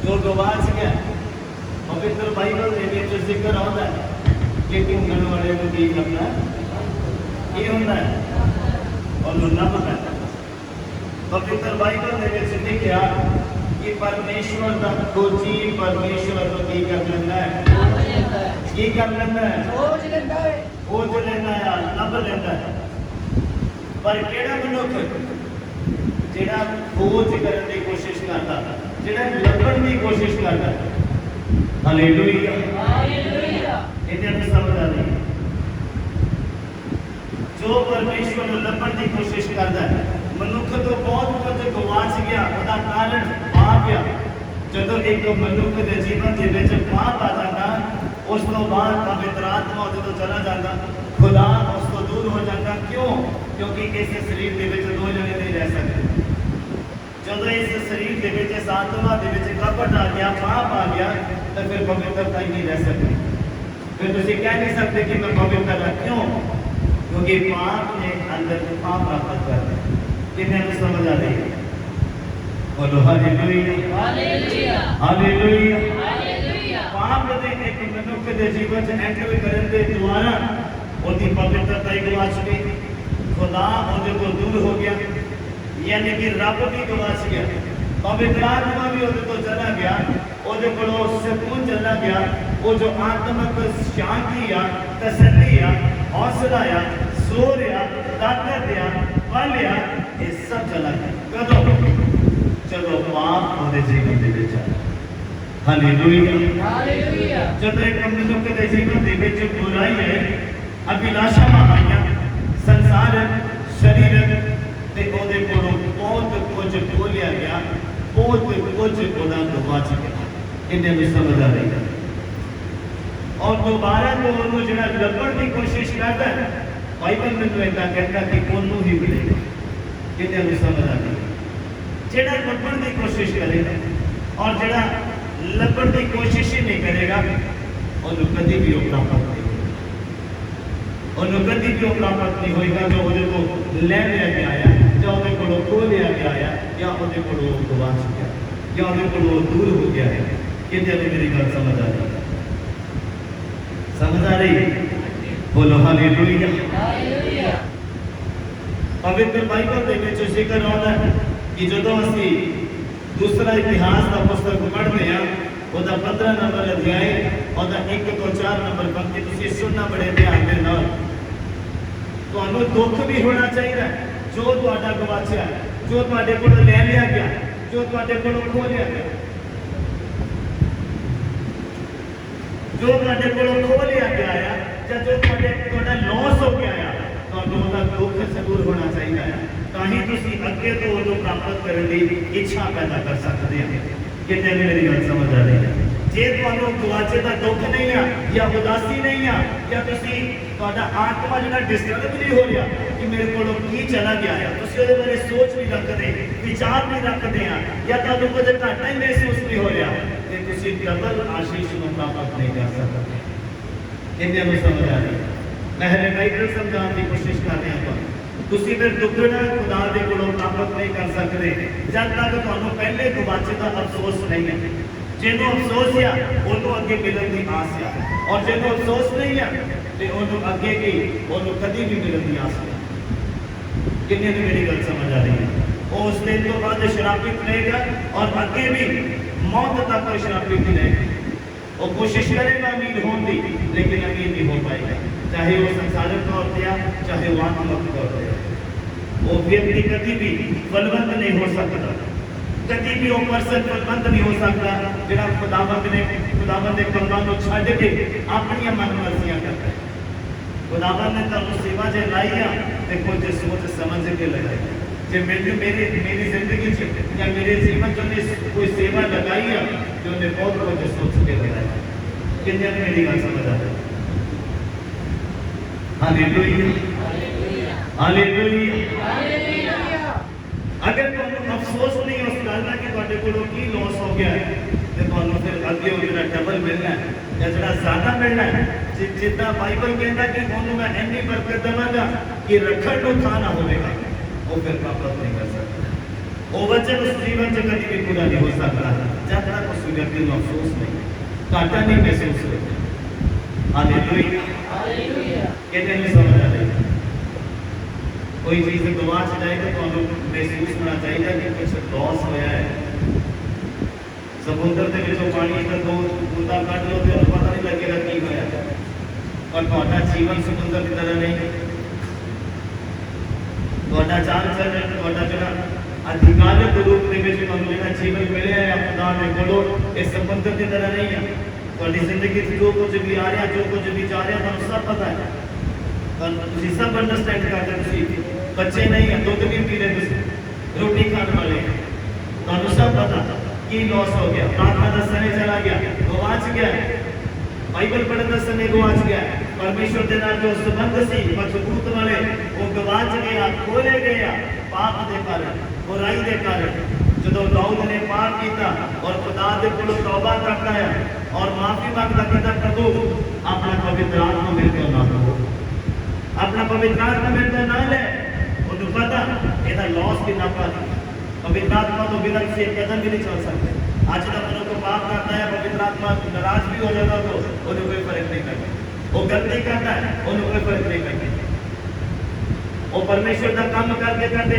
जो गवाच गया पवित्र बाइबल के जिक्र आता है कि ढूंढण वाले को की करना ये होता है और लभना। पवित्र बाइबल के लिखा कि परमेश्वर का खोजी परमेश्वर को की कर लेना है, की कर लेना है, खोज लेना है, लभ लेना है। पर केड़ा मनुख जिहड़ा खोज करने की कोशिश करता, जिहड़ा लभण की कोशिश करता, हालेलुया हालेलुया, इन्हें समझ आ रही। जो परमेश्वर को लभण की कोशिश करता है, मनुख तो बहुत कुछ गवाच गया, उसका कारण पाप आ। जदों एक मनुख के जीवन के विच पाप आ जाता, उस तो बाद पवित्र आत्मा उसको चला जाता, खुदा उसको दूर हो जाता। क्यों? क्योंकि इस शरीर के विच दो जने नहीं रह सकते। जब इस शरीर के विच इस आत्मा के विच कपट आ गया, पाप आ गया, तो फिर पवित्रता ही नहीं रह सकती। फिर तुम कह नहीं सकते कि मैं पवित्र हूं। क्यों? क्योंकि पाप ने अंदर पाप प्राप्त कर दिया। किन्हें समझ आ रही है? बोलो हालेलुया हालेलुया हालेलुया हालेलुया। पाप ने एक मनुष्य के जीवन से एंटर करने के द्वारा उसकी पवित्रता ही गवाच गई, खुदा उसके को दूर हो गया, यानी कि रब भी गवाच गया, पवित्र आत्मा भी उसके को चला गया, उसके को सुकून चला गया। वो जो आत्मिक शांति आ, तसल्ली आ, हौसला आ, जोर आ, ताकत आ, बल आ, ये सब चला गया। कदों चलो पाप उसके जीवन के विच आया। Hallelujah hallelujah. जब एक मनुष्य के जीवन के विच बुराई है, अभिलाषा आईया, संसार शरीर ते ओदे कोलों बहुत कुछ बोलिया गया, बहुत कुछ ओदा गवाच गया। इन्हें भी समझ आ रही है। और दोबारा तो उन्होंने जिहड़ा लभण की कोशिश करता है, बाइबल में तो ऐसा कहता कि ओनू ही मिलेगा। इन्हें भी समझ आ रही है। जिहड़ा लभण की कोशिश करेगा और जिहड़ा लभण की कोशिश ही नहीं करेगा, उन्होंने कभी भी प्राप्त नहीं होगा। उन्होंने कभी भी प्राप्त नहीं होगा। जो उन्हें को ले लिया आया, या उन्हें को खो लिया आया, या उन्हें को गवाच गया, या उन्हें को दूर हो गया है। कितने ने मेरी गल समझ आ रही? समझ आ रही? बोलो हालेलुया हालेलुया। पवित्र बाइबल के विच जिक्र आता है कि जदों असीं दूसरा इतिहास का पुस्तक पढ़ते हैं, उसका 15 नंबर अध्याय और 1 तो 4 नंबर पंक्ति तुसीं सुनना बड़े ध्यान दे नाल। तुहानूं दुख भी होना चाहिए जो तुहाडा गवाचिया, जो तुहाडे कोलों ले लिया गया, जो तुहाडे कोलों खो लिया गया, जो तुहाडे कोलों खो लिया गया है, या जो तुहाडा लॉस हो गया है, तुहानूं उसदा दुख जरूर होना चाहिए है। ताही तुसीं अगे तो उहनूं प्राप्त करने की इच्छा पैदा कर सकते हैं। कितने ने मेरी गल समझ आ रही है? जे तुहानूं गवाचे का दुख नहीं है, या उदासी नहीं है, या तुसीं तुहाडा आत्मा जिहड़ा डिस्टर्ब नहीं हो रहा कि मेरे कोलों की चला गया है, तुसीं उहदे बारे सोच नहीं रखते, विचार नहीं रखते हैं, या तुहानूं कुछ घाटा ही महसूस नहीं हो रहा, ते तुसीं डबल आशीष नूं प्राप्त नहीं कर सकते। कितने नूं समझ आ रही है? पहले बाइबल समझाने की कोशिश कर रहे हैं। तुसीं फिर दुगना खुदा दे कोलों प्राप्त नहीं कर सकते जब तक तुहानूं पहले गवाचे का अफसोस नहीं है। जिन्हों अफसोस आ उन्होंने अगे मिलने की आस आ, और जिन्हों अफसोस नहीं है तो उन्होंने अगे की उन्होंने कभी भी मिलने की आस नहीं। कितने ने मेरी गल समझ आ रही है? वो उस दिन तो बाद शराबित रहेगा और अगे भी मौत तक शराबित ही रहेगा। वो कोशिश करेगा अमीर होने की, लेकिन अमीर नहीं हो पाएगा, चाहे वो संसारिक तौर पर, चाहे वो आत्मिक तौर पर। वो व्यक्ति कभी भी बलवंत नहीं हो सकता, कभी भी वो पर्सन बलवंत नहीं हो सकता जिहड़ा खुदावंद ने कमां नूं छड्ड के अपनी मन मर्जियां करता है। खुदावंद ने तुहानूं सेवा जे लाई आ ते कुछ सोच समझ के लगाई। जे मेरी जिंदगी या मेरे जीवन जो कोई सेवा लगाई है जो उन्हें बहुत कुछ सोच के लगाई। कितने मेरी गल समझ आ रही? Hallelujah hallelujah hallelujah. अगर तुहानूं अफसोस नहीं उस गल का कि तुहाडे कोलों की लॉस हो गया है, तो तुहानूं फिर अगे जिहड़ा डबल मिलना है या जिहड़ा ज़्यादा मिलना है, जिद्दां बाइबल कहता कि उन्होंने मैं इन्नी बरकत देवांगा कि रखण नूं थां ना होवेगा, वो फिर प्राप्त नहीं कर सकता। वो वचन उस जीवन से कभी भी पूरा नहीं हो सकता जब तक उस व्यक्ति को अफसोस नहीं, घाटा नहीं महसूस होता। हालेलुया, कहते नहीं समझ आ रही। कोई चीज़ गवा जाए तो महसूस होना चाहिए कि कुछ लॉस होया है। समुद्र के विचों पानी का दो बूंदा कट लो तो पता नहीं लगेगा की होया, पर ਤੁਹਾਡਾ जीवन समुद्र की तरह नहीं। ਤੁਹਾਡਾ चाल चलन, ਤੁਹਾਡਾ ਜਿਹੜਾ अधिकारिक रूप ਦੇ ਵਿੱਚ ਤੁਹਾਨੂੰ ਜਿਹੜਾ जीवन मिले है खुदा ਦੇ ਕੋਲੋਂ, ਇਹ समुद्र की तरह नहीं है। ਤੁਹਾਡੀ ਜ਼ਿੰਦਗੀ 'ਚ जो कुछ भी आ रहा, जो कुछ भी जा रहा, ਤੁਹਾਨੂੰ सब पता है, ਤੁਸੀਂ सब अंडरस्टैंड करते। ਤੁਸੀਂ बच्चे नहीं है, दूध भी पी रहे, ਤੁਸੀਂ रोटी खाने वाले हैं, ਤੁਹਾਨੂੰ सब पता की लॉस हो गया। प्रार्थना का समय चला गया, गवाच गया, बाइबल पढ़ने का समय गवाच गया, परमेश्वर के नाल जो संबंध सी मजबूत वाले वो गवाच गया, खोले गया पाप के कारण, बुराई के कारण। जो दाऊद ने पाप किया और खुदा के कोलों तौबा करता है और माफी मांगता, कहता प्रभु अपना पवित्र आत्मा मेरे को ना दो, अपना पवित्र आत्मा मेरे को ना ले। उन्हें पता ਇਹਦਾ लॉस कितना पाती, पवित्र आत्मा तो बिना किसी कदम भी नहीं चल सकते। आज तक मनुष्य को पाप करता है, पवित्र आत्मा नाराज भी हो जाता तो उन्हें कोई फर्क नहीं करता, वो गलती करता है उन्हें कोई फर्क नहीं करता, वो परमेश्वर का काम करते करते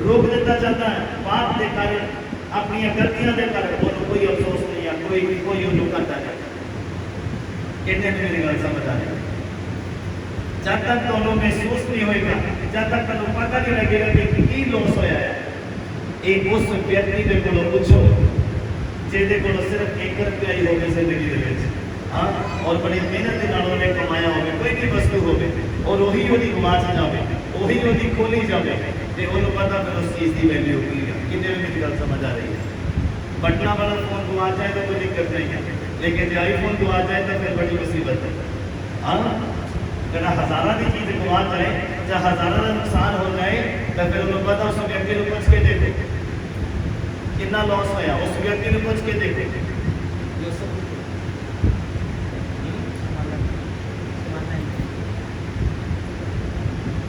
रोक देता जाता है पाप के कारण, अपनी गलतियां के कारण। उन्हें कोई अफसोस नहीं है, कोई उन्हें करता है। कितने मेरी गल समझ आ रही? जब तक दोनों महसूस नहीं होगा, जब तक तुम पता नहीं लगेगा कि की लॉस होया है, एक उस व्यक्ति के कोलों पूछो जिहदे कोलों सिर्फ 1 रुपया ही होवे जिंदगी दे विच, हां, और बड़ी मेहनत दे नाल उन्हें कमाया होवे, कोई भी वस्तु होवे और वही ओदी गवाच जावे, वही ओदी खोली जावे, ते उन्हें पता फिर उस चीज़ की वैल्यू की है। कितने मेरी गल समझ आ रही है? बटना वाला फोन गवा जाए तो कोई दिक्कत नहीं है, लेकिन जो आईफोन गवा जाए तो फिर बड़ी मुसीबत है। हाँ, अगर हज़ारा की चीज़ गवा जाए, चाहे हज़ारा का नुकसान हो जाए, तो फिर उन्हें पता उस व्यक्ति को पूछ के देखो कितना लॉस होया, उस व्यक्ति ने पूछ के देखो।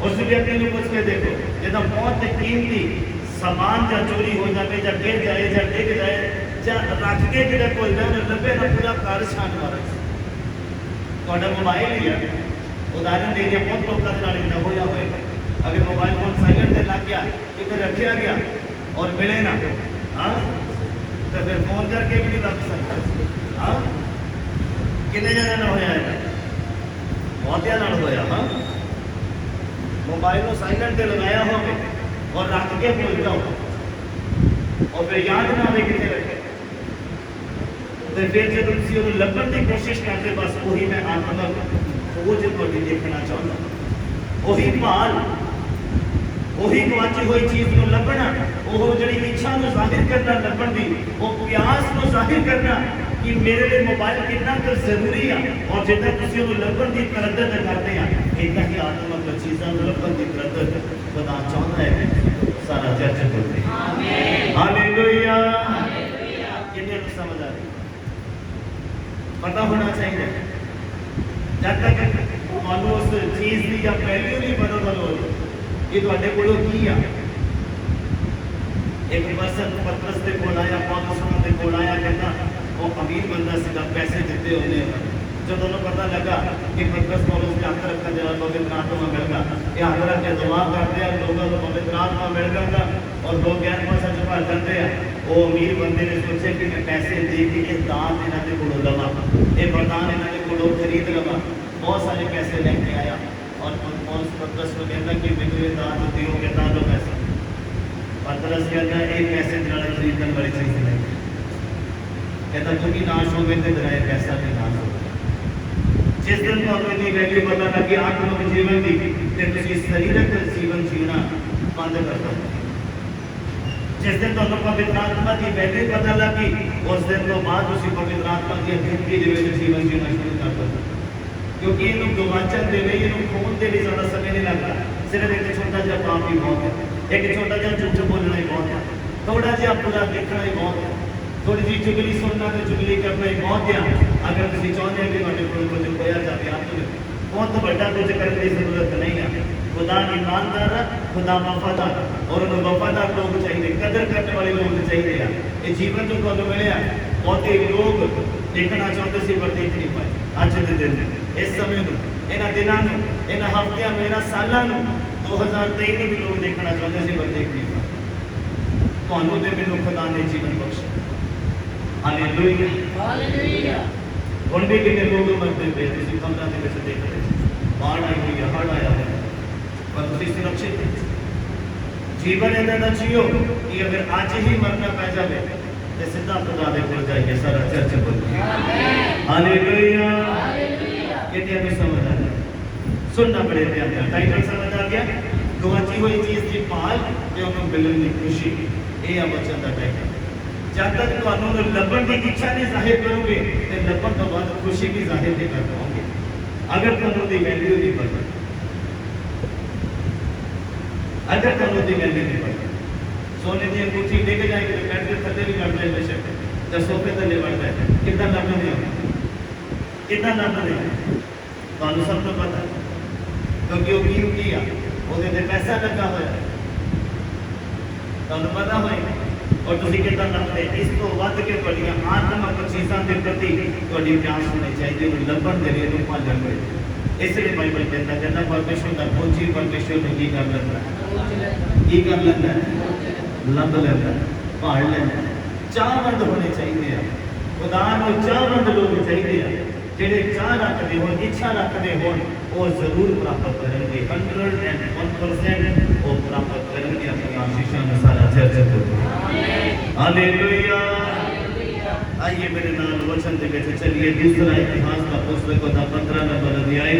उस व्यक्ति ने पूछ के देखो, जो बहुत कीमती सामान या चोरी हो जाए, या गिर जाए, या डिग जाए, या रख के जो कोई लभे ना पूरा घर छान मारे। तो मोबाइल ही है, उदाहरण दे दिया, बहुत लोगों के नाल इतना होया होएगा। अगर मोबाइल फोन साइलेंट से लग गया, किधर रखा गया और मिले ना, हाँ, तो फिर फोन करके भी नहीं लग सकता। हाँ, कितने जने ना होया है, बहुत नाल होया। हाँ, मोबाइल को साइलेंट पे लगाया हो और रख के भूल जाओ और फिर याद ना आए कितने रखे, तो फिर जो तुम लभन की कोशिश करते, बस वही मैं आत्मक खोज थोड़ी देखना चाहता, वही भाल, वही गवाची हुई चीज़ को लभना, वो जी इच्छा को जाहिर करना लभन की, वो प्यास को जाहिर करना कि मेरे लिए मोबाइल कितना जरूरी है। और जितना तुम लभन की करदत करते हैं, इतना ही आत्मक चीज़ों को लभन की करदत खुदा चाहता है सारा चर्च करते। हालेलुया, कितने को समझ आ रही? पता होना चाहिए, जब तक मानो उस चीज़ की या वैल्यू नहीं पता हो कि तुहाडे कोलों की आ। एक पर्सन पतरस के कोल आया, पौलुस के कोल आया, कहता वो अमीर बंदा सीधा, पैसे दिते उन्हें। जब उन्हें पता लगा कि पतरस पौलुस के हाथ रखा जाए पवित्र आत्मा मिल गया, ये हाथ रख के दुआ करते हैं, लोगों को पवित्र आत्मा मिल गया और लोग गैर भाषा च भर जाते हैं। वो अमीर बंदे ने सोचे कि मैं पैसे दे के ये दान इन्हों के कोलों लवा, ये वरदान इन्हों के कोलों खरीद लवा। बहुत सारे पैसे लेके आया और पतरस को कहता कि मेरे दान दियोगे, दान दो पैसा। पतरस कहता एक पैसे द्वारा खरीदने वाली चीज़ नहीं, कहता क्योंकि नाश हो गए थे तेरा पैसा भी नाश हो। जिस दिन तो अपनी वैल्यू पता लगी आत्मिक जीवन की, तो शरीरक जीवन जीना बंद कर दो। जिस दिन तो पवित्र आत्मा की वैल्यू पता लगी, उस दिन तो बाद उसी पवित्र आत्मा की जिंदगी जीवन जीना शुरू कर दो। क्योंकि इन्हों गवाचन के लिए, इन्हों खोन के लिए ज़्यादा समय नहीं लगता। सिर्फ एक छोटा जहा पाप ही बहुत है, एक छोटा जहा झूठ बोलना ही बहुत है, थोड़ा जहा बुरा देखना ही बहुत है, थोड़ी जी चुगली सुनना तो चुगली करना ही बहुत है। अगर तुम चाहते हैं कि तुहाडे कोल कुछ होया जाए, आप बहुत बड़ा कुछ करने की जरूरत नहीं है। खुदा ईमानदार है, खुदा वफादार, और उन्हें वफादार लोग चाहिए, कदर करने वाले लोग चाहिए। ये जीवन जो तुहानू मिलिया बहुते लोग देखना चाहते सी पर देख नहीं पाए। अज के दिन इस समय इन्होंने दिनों इन्होंने हफ्तियों इन्होंने सालों 2023 में भी लोग देखना चाहते थे पर देख नहीं पाए। तुहानू ते मैनू खुदा ने जीवन बख्शा। Hallelujah hallelujah. हुण भी कितने लोग मरते पे तुसीं खबरां दे विच देख रहे हो, बाढ़ आई हुई है, हड़ आया है, पर तुसीं सुरक्षित हो। जीवन इन्हां दा जियो कि अगर अज ही मरना पै जाए तो सीधा खुदा दे कोल जाइए। सारा चर्च बोल हालेलुया हालेलुया। कितने भी समझ आ गया, सुनना बड़े प्यारे। टाइटल समझ आ गया, गवाची हुई चीज की भाल ते उन्हें मिलने की खुशी। ये आ वचन का टाइटल। जब तक तुहानू लभण की इच्छा नहीं जाहिर करोगे तो लभण तो बाद खुशी भी जाहिर नहीं कर पाओगे। अगर तुहानू दी वैल्यू नहीं पता, अगर तुहानू दी वैल्यू नहीं पता, सोने की अंगूठी लेके जाएंगे तो बैठ के थले भी लड़ जाए बेशक, तो सोफे थले बढ़ जाए, कितना लभण नहीं, कितना लभण नहीं, तुहानू सब तो पता, क्योंकि वो कीमती आ, ਉਹਦੇ ਤੇ पैसा लगा होया, तुहानू पता होएगा। और तुसीं कितना लभदे, इस तो वध के तुहाडियां आत्मक चीज़ां दे प्रति तुहाडी प्यास होनी चाहिए, वो लभण दे लिए भालण दे। इसलिए बाइबल कहता परमेश्वर का खोजी परमेश्वर ने की कर लेता है, की कर लेता है, लभ लेता है, भाल लेता है। चाहवंद होने चाहिए, खुदा को चाहवंद लोग चाहिए, जेडे चाह रखते हो, इच्छा रखते हो, वो जरूर प्राप्त करेंगे। 101% वो प्राप्त करेंगे अपनी आशीषों में। सारा चर्च को हालेलुया। आइए मेरे नाल वचन के बेटे चलिए दूसरा इतिहास का पुस्तक का 15 नंबर अध्याय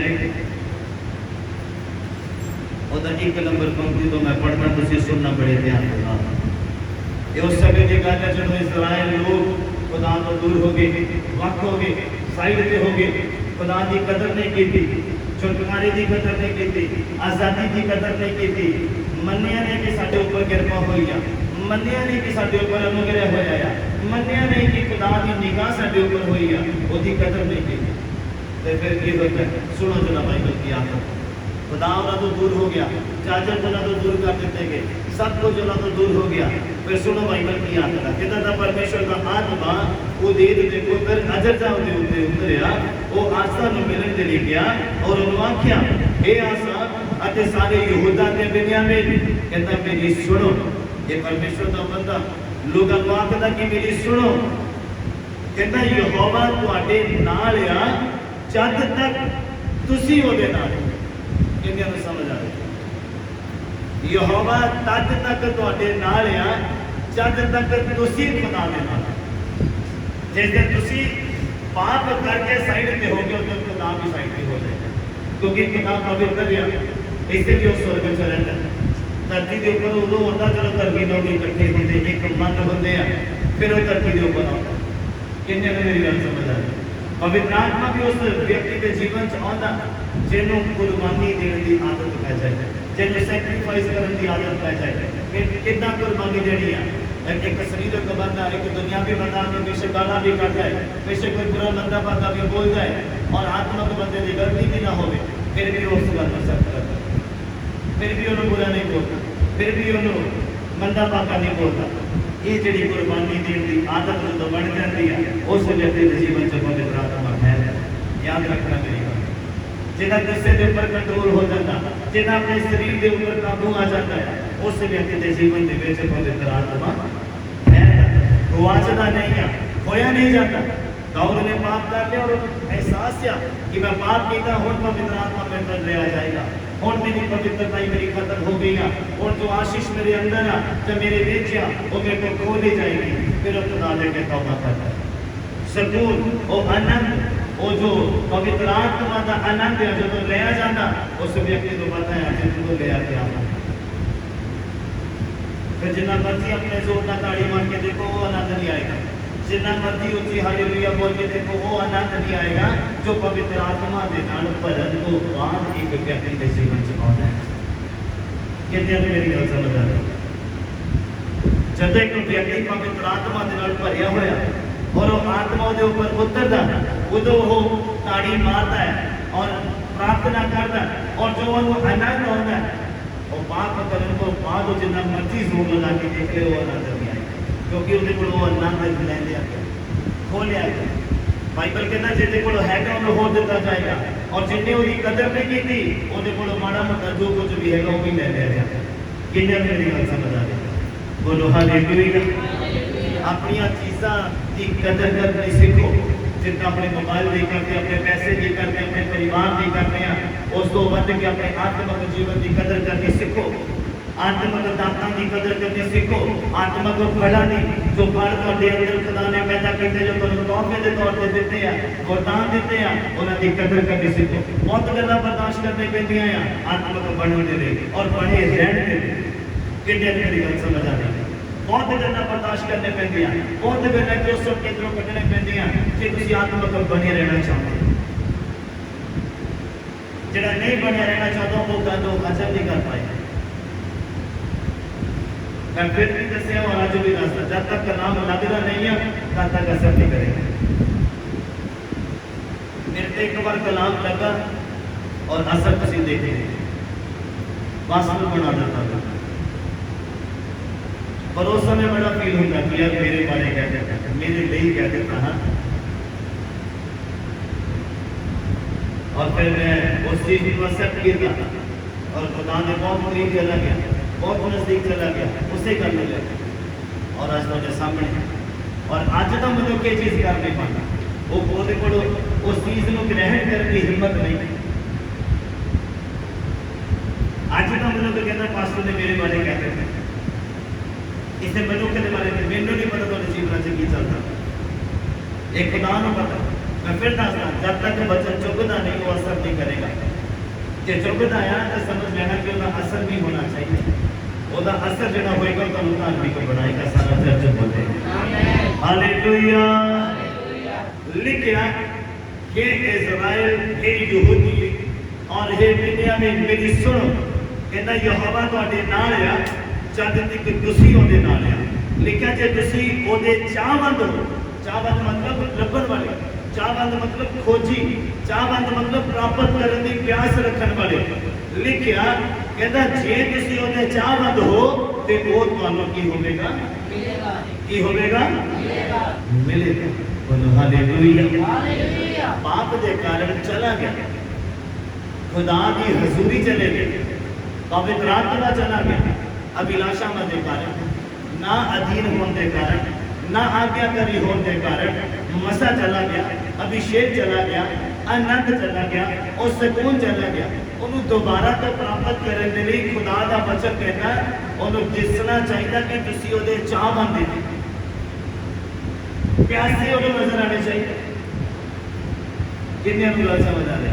और 1 नंबर पंक्ति तो मैं पढ़ना, तुझे सुनना बड़े ध्यान के साथ। ये उस समय की गल है जब इस्राएल लोग खुदा तो दूर हो गए, वक्त हो गए, साइड पे हो गए, खुदा की कदर नहीं की थी, छुटकारे की कदर नहीं की थी, आज़ादी की कदर नहीं की थी। मन्निया ने कि साडे ऊपर किरपा हुई है, मन्निया नहीं कि साडे ऊपर अनुग्रह होया, मन्निया नहीं कि खुदा की निगाह साडे ऊपर हुई है, उसकी कदर नहीं की। तो फिर ये होता है, सुनो जरा बाइबल की आयत। खुदा उन्हें तो दूर हो गया, चाचर उन्हें तो दूर कर देते गए, सब कुछ उन्हें तो दूर हो गया। फिर सुनो बाइबल की आयत का, कहता था परमेश्वर का आत्मा उदेद दे पुत्र अजरजा दे उत्ते उतरिया, वो आसा नु मिलन दे लिए गया और उन्होंने आख्या, हे आसा अते सारे यहूदा ते बिन्यामीन, कहता मेरी सुनो। ये परमेश्वर का बंदा लोगों को आखदा कि मेरी सुनो, कहता यहोवा तुहाडे नाल आ जद तक तुसी ओदे नाल। किन्ने नु समझ आ रही? यहोवा तद तक तुहाडे नाल आ जद तक तुसी खुदा दे नाल। जिस दिन तुसी पाप करके साइड पे हो गए तो खुदा भी साइड पे हो जाएगा, क्योंकि खुदा पवित्र है, इसलिए वो स्वर्ग च रहता है। धरती के ऊपर उदों होता जब धरती लोग इकट्ठे होते, एक मन होंगे, फिर वो धरती के ऊपर आता। किन्ने ने मेरी गल समझ आ रही? पवित्र आत्मा भी उस व्यक्ति के जीवन च आता जिन्हों कुर्बानी देने की आदत पै जाए, जिन्होंने सैक्रीफाइस करने की आदत पै जाए। कितना कुर्बानी देनी है? एक शरीरक बंदा, एक दुनियावी बंदा बेशक गाला भी कर जाए, बेशक कोई बुरा मंदा बंदा भी बोल जाए और आत्मक बंदे की गलती भी ना हो, फिर भी उस गल को सख्त करता, फिर भी उन्होंने बुरा नहीं बोलता, फिर भी उन्होंने मंदा पाका नहीं बोलता। ये जी कुर्बानी देने की आदत जो बन जाती है उस व्यक्ति के जीवन से पवित्र आत्मा है। याद रखना मेरी बात, जिन्हें गुस्से के ऊपर कंट्रोल हो जाता, जिन्हें अपने शरीर के ऊपर काबू आ जाता है, उस व्यक्ति के जीवन के पवित्र आत्मा है। गुआचता नहीं है, खोया नहीं जाता। दाऊद ने पाप कर लिया और एहसास किया कि मैं पाप किया, हूँ पवित्र आत्मा मेरे पर ले आ जाएगा, हूँ मेरी पवित्रता ही मेरी खत्म हो गई है, और जो आशीष मेरे अंदर है जो मेरे बेचा वो मेरे को खो ली जाएगी। फिर खुदा लेके तौबा करता है। सकून और आनंद, वो जो पवित्र आत्मा का आनंद है जो ले आ जाता, उस व्यक्ति को पता है जिनको ले आके आना। फिर जितना मर्जी अपने जोर का ताड़ी मार के देखो वो आनंद नहीं आएगा, जितना मर्जी ऊंची हालेलुया बोल के देखो वो आनंद नहीं आएगा जो पवित्र आत्मा के नाल भरन तो बाद एक व्यक्ति के जीवन च आउंदा है। कितने मेरी गल समझ आ रही? जब एक व्यक्ति पवित्र आत्मा के नाल भरिया होया और वो आत्मा के ऊपर उतरदा, उदों वो ताड़ी मारता है और प्रार्थना करता और जो उन्होंने आनंद आता है वो पाप करने को बाद जितना मर्जी जोर लगा के देख ले वो आनंद नहीं आएगा, क्योंकि उसके वो आनंद ले लिया खो लिया बाइबल कहना जिसके को हैगा उन्हें हो दिता जाएगा और जिन्हें उसकी कदर नहीं की ਉਹਦੇ ਕੋਲ ਮਾੜਾ ਮੋਟਾ ਜੋ ਕੁਝ ਵੀ ਹੈਗਾ ਉਹ ਵੀ ਲੈ ਲਿਆ ਜਾਏਗਾ। ਕਿੰਨੇ ਮੇਰੀ ਗੱਲ ਸਮਝ ਆ ਰਹੀ? ਬੋਲੋ ਹਾਲੇਲੂਇਆ। ਆਪਣੀਆਂ ਚੀਜ਼ਾਂ ਦੀ ਕਦਰ ਕਰਨੀ ਸਿੱਖੋ, जितना अपने मोबाइल भी करते अपने पैसे भी करते अपने परिवार भी करते हैं उस तो वध के अपने आत्मक जीवन की कदर करनी सीखो, आत्मक दातां की कदर करनी सीखो, आत्मक फड़ा नहीं जो फल तुहाडे अंदर खुदा ने पैदा कीते जो तुहानूं तोहफे के तौर पर दिते हैं वरदान दिते हैं उन्हां दी कदर करनी सीखो। बहुत गल्लां बर्दाश्त करनी पैंदियां आ आत्मक बनने दे लई और बने रहण दे लई। किन्ने मेरी गल समझ आ रही? बहुत गल्लां बर्दाश्त करने पैंदियां, बहुत गल्लां जो सुन के इधरों कढने पैंदियां कि तुसीं आत्मक बने रहना चाहते हो। जिहड़ा नहीं बने रहना चाहता वो गल हजम नहीं कर पाएगा। मैं फिर भी दसिया और अज भी दसदा जब तक कलाम लगता नहीं है तब तक असर नहीं करेगा। मेरे तो एक बार कलाम लगा और असर तुसीं देखे वास्तव बना देता था, पर उस समय बड़ा फील होता कि यार मेरे बारे कह देता मेरे लिए कह देता हाँ। और फिर मैं उस चीज को एक्सेप्ट किया और खुदा ने बहुत करीब चला गया, बहुत नजदीक चला गया, उसे करने लगा और आज मेरे सामने और आज तो मुझे कोई चीज कर नहीं पाता वो बोलते पढ़ो उस चीज को ग्रहण करने की हिम्मत नहीं। आज तो मुझे तो कहता पास्टर ने मेरे बारे कहते थे इसे मनुष्य के बारे में मैंने नहीं पता तो जीवन से की चलता एक खुदा को पता। मैं फिर दसदा जब तक बचन चुभदा नहीं वो असर नहीं करेगा। जे चुभदा है तो समझ लेना कि उसका असर भी होना चाहिए, उसका असर जो होएगा तो धार्मिक को बनाएगा। सारा चर्च बोले हालेलुया। लिखा हे इज़राइल हे यहूदी और हे बिन्यामीन मेरी सुनो, कहना यहोवा तुहाडे नाल आ जद तक तुसीं उहदे नाल आ। लिखा जे तुसीं उहदे चाहवंद हो, चाहवंद मतलब लभण वाले, चाहवंद मतलब खोजी, चाहवंद मतलब प्राप्त करने की प्यास रखने वाले। लिखा कहता जे तुसीं उहदे चाहवंद हो ते वो तुहानूं की होवेगा मिलेगा, की होवेगा मिलेगा। बोलो हालेलुया। पाप के कारण चला गया, खुदा की हजूरी चले गए, पवित्र आत्मा चला गया, अभिलाषा मत के कारण, ना अधीन होने के कारण, ना आज्ञाकारी होने के कारण मसा चला गया, अभिषेक चला गया, आनंद चला गया और सुकून चला गया। उन्होंने दोबारा तो प्राप्त करने के लिए खुदा का वचन कहना उन्होंने दिसना चाहिए कि तुसीं उहदे चाहवंद हो, प्यासे उन्होंने नजर आने चाहिए। किन्ने गल समझ आ रही?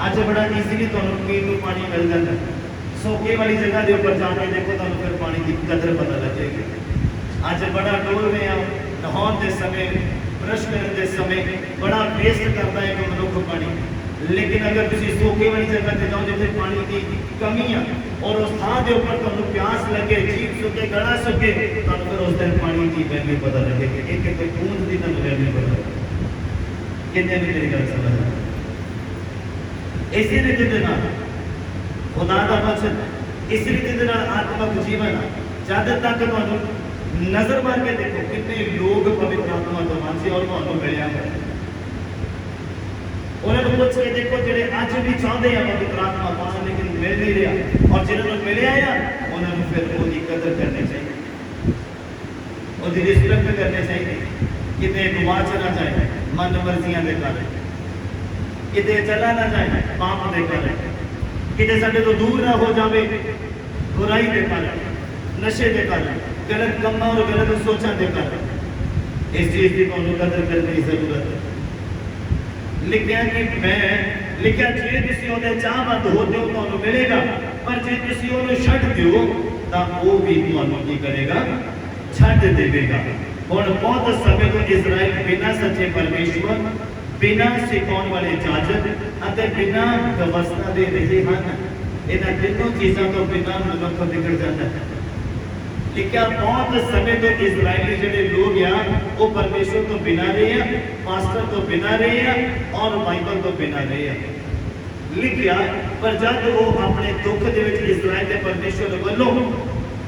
अज बड़ा ईजीली तुहानूं पीण नूं पानी मिल जाता है, सोके वाली जगह के ऊपर जाके देखो तो फिर पानी की कदर पता लगेगी। अज बड़ा डोल में आ नहाउण के समय ब्रश करने के समय बड़ा वेस्ट करता है कि मनुख पानी, लेकिन अगर तुम सोके वाली जगह से जाओ जिसे पानी की कमी है और उस थां के ऊपर तुहानूं प्यास लगे, जीभ सुके, गला सुके, तो फिर उस दिन पानी की वैल्यू पता लगेगी। एक एक बूंद की तुहानूं वैल्यू पता लगेगी। कितने भी मेरी गल समझ आ? इसी रीति के नाल खुदा का वचन, इस रीति के नाल आत्मक जीवन जब तक तुहानूं नजर मार के देखो कितने लोग पवित्र आत्मा तो मानसी और तुहानूं मिलिया है, उन्होंने पूछ के देखो जिहड़े अज भी चाहते हैं पवित्र आत्मा पाना लेकिन मिल नहीं रहा, और जिन्होंने मिलिया है उन्होंने फिर उसकी कदर करनी चाहिए, उसकी रिस्पेक्ट करनी चाहिए। कितने गुआच ना जाए मन मर्जियां के कारण, कितने चला ना जाए पाप के कारण, कितने साडे तो दूर ना हो जाए बुराई के कारण, नशे के कारण, गलत कमां और गलत सोचां के कारण। इस चीज की तुहानूं कदर करने की जरूरत है। लिखा कि मैं लिखा जे तुसीं उहदे चाहवंद होते हो तुहानूं मिलेगा, पर जे तुसीं उहनूं छड्ड दिओ तां वो भी तुहानूं की करेगा छड्ड देवेगा। हुण बहुत समय तो इजराइल बिना सच्चे परमेश्वर, बिना सिखाने वाले जाजक और बिना व्यवस्था दे रहे हैं। इन्हां तीनों चीज़ों तो बिना मनुख बिगड़ जाता है। लिखा बहुत समय तो इजरायली जिहड़े लोग आ वो परमेश्वर तो बिना रहे हैं, पास्टर तो बिना रहे हैं और बाइबल तो बिना रहे हैं। लिखिया, पर जब वो अपने दुख दे विच इसराइल दे परमेश्वर वालों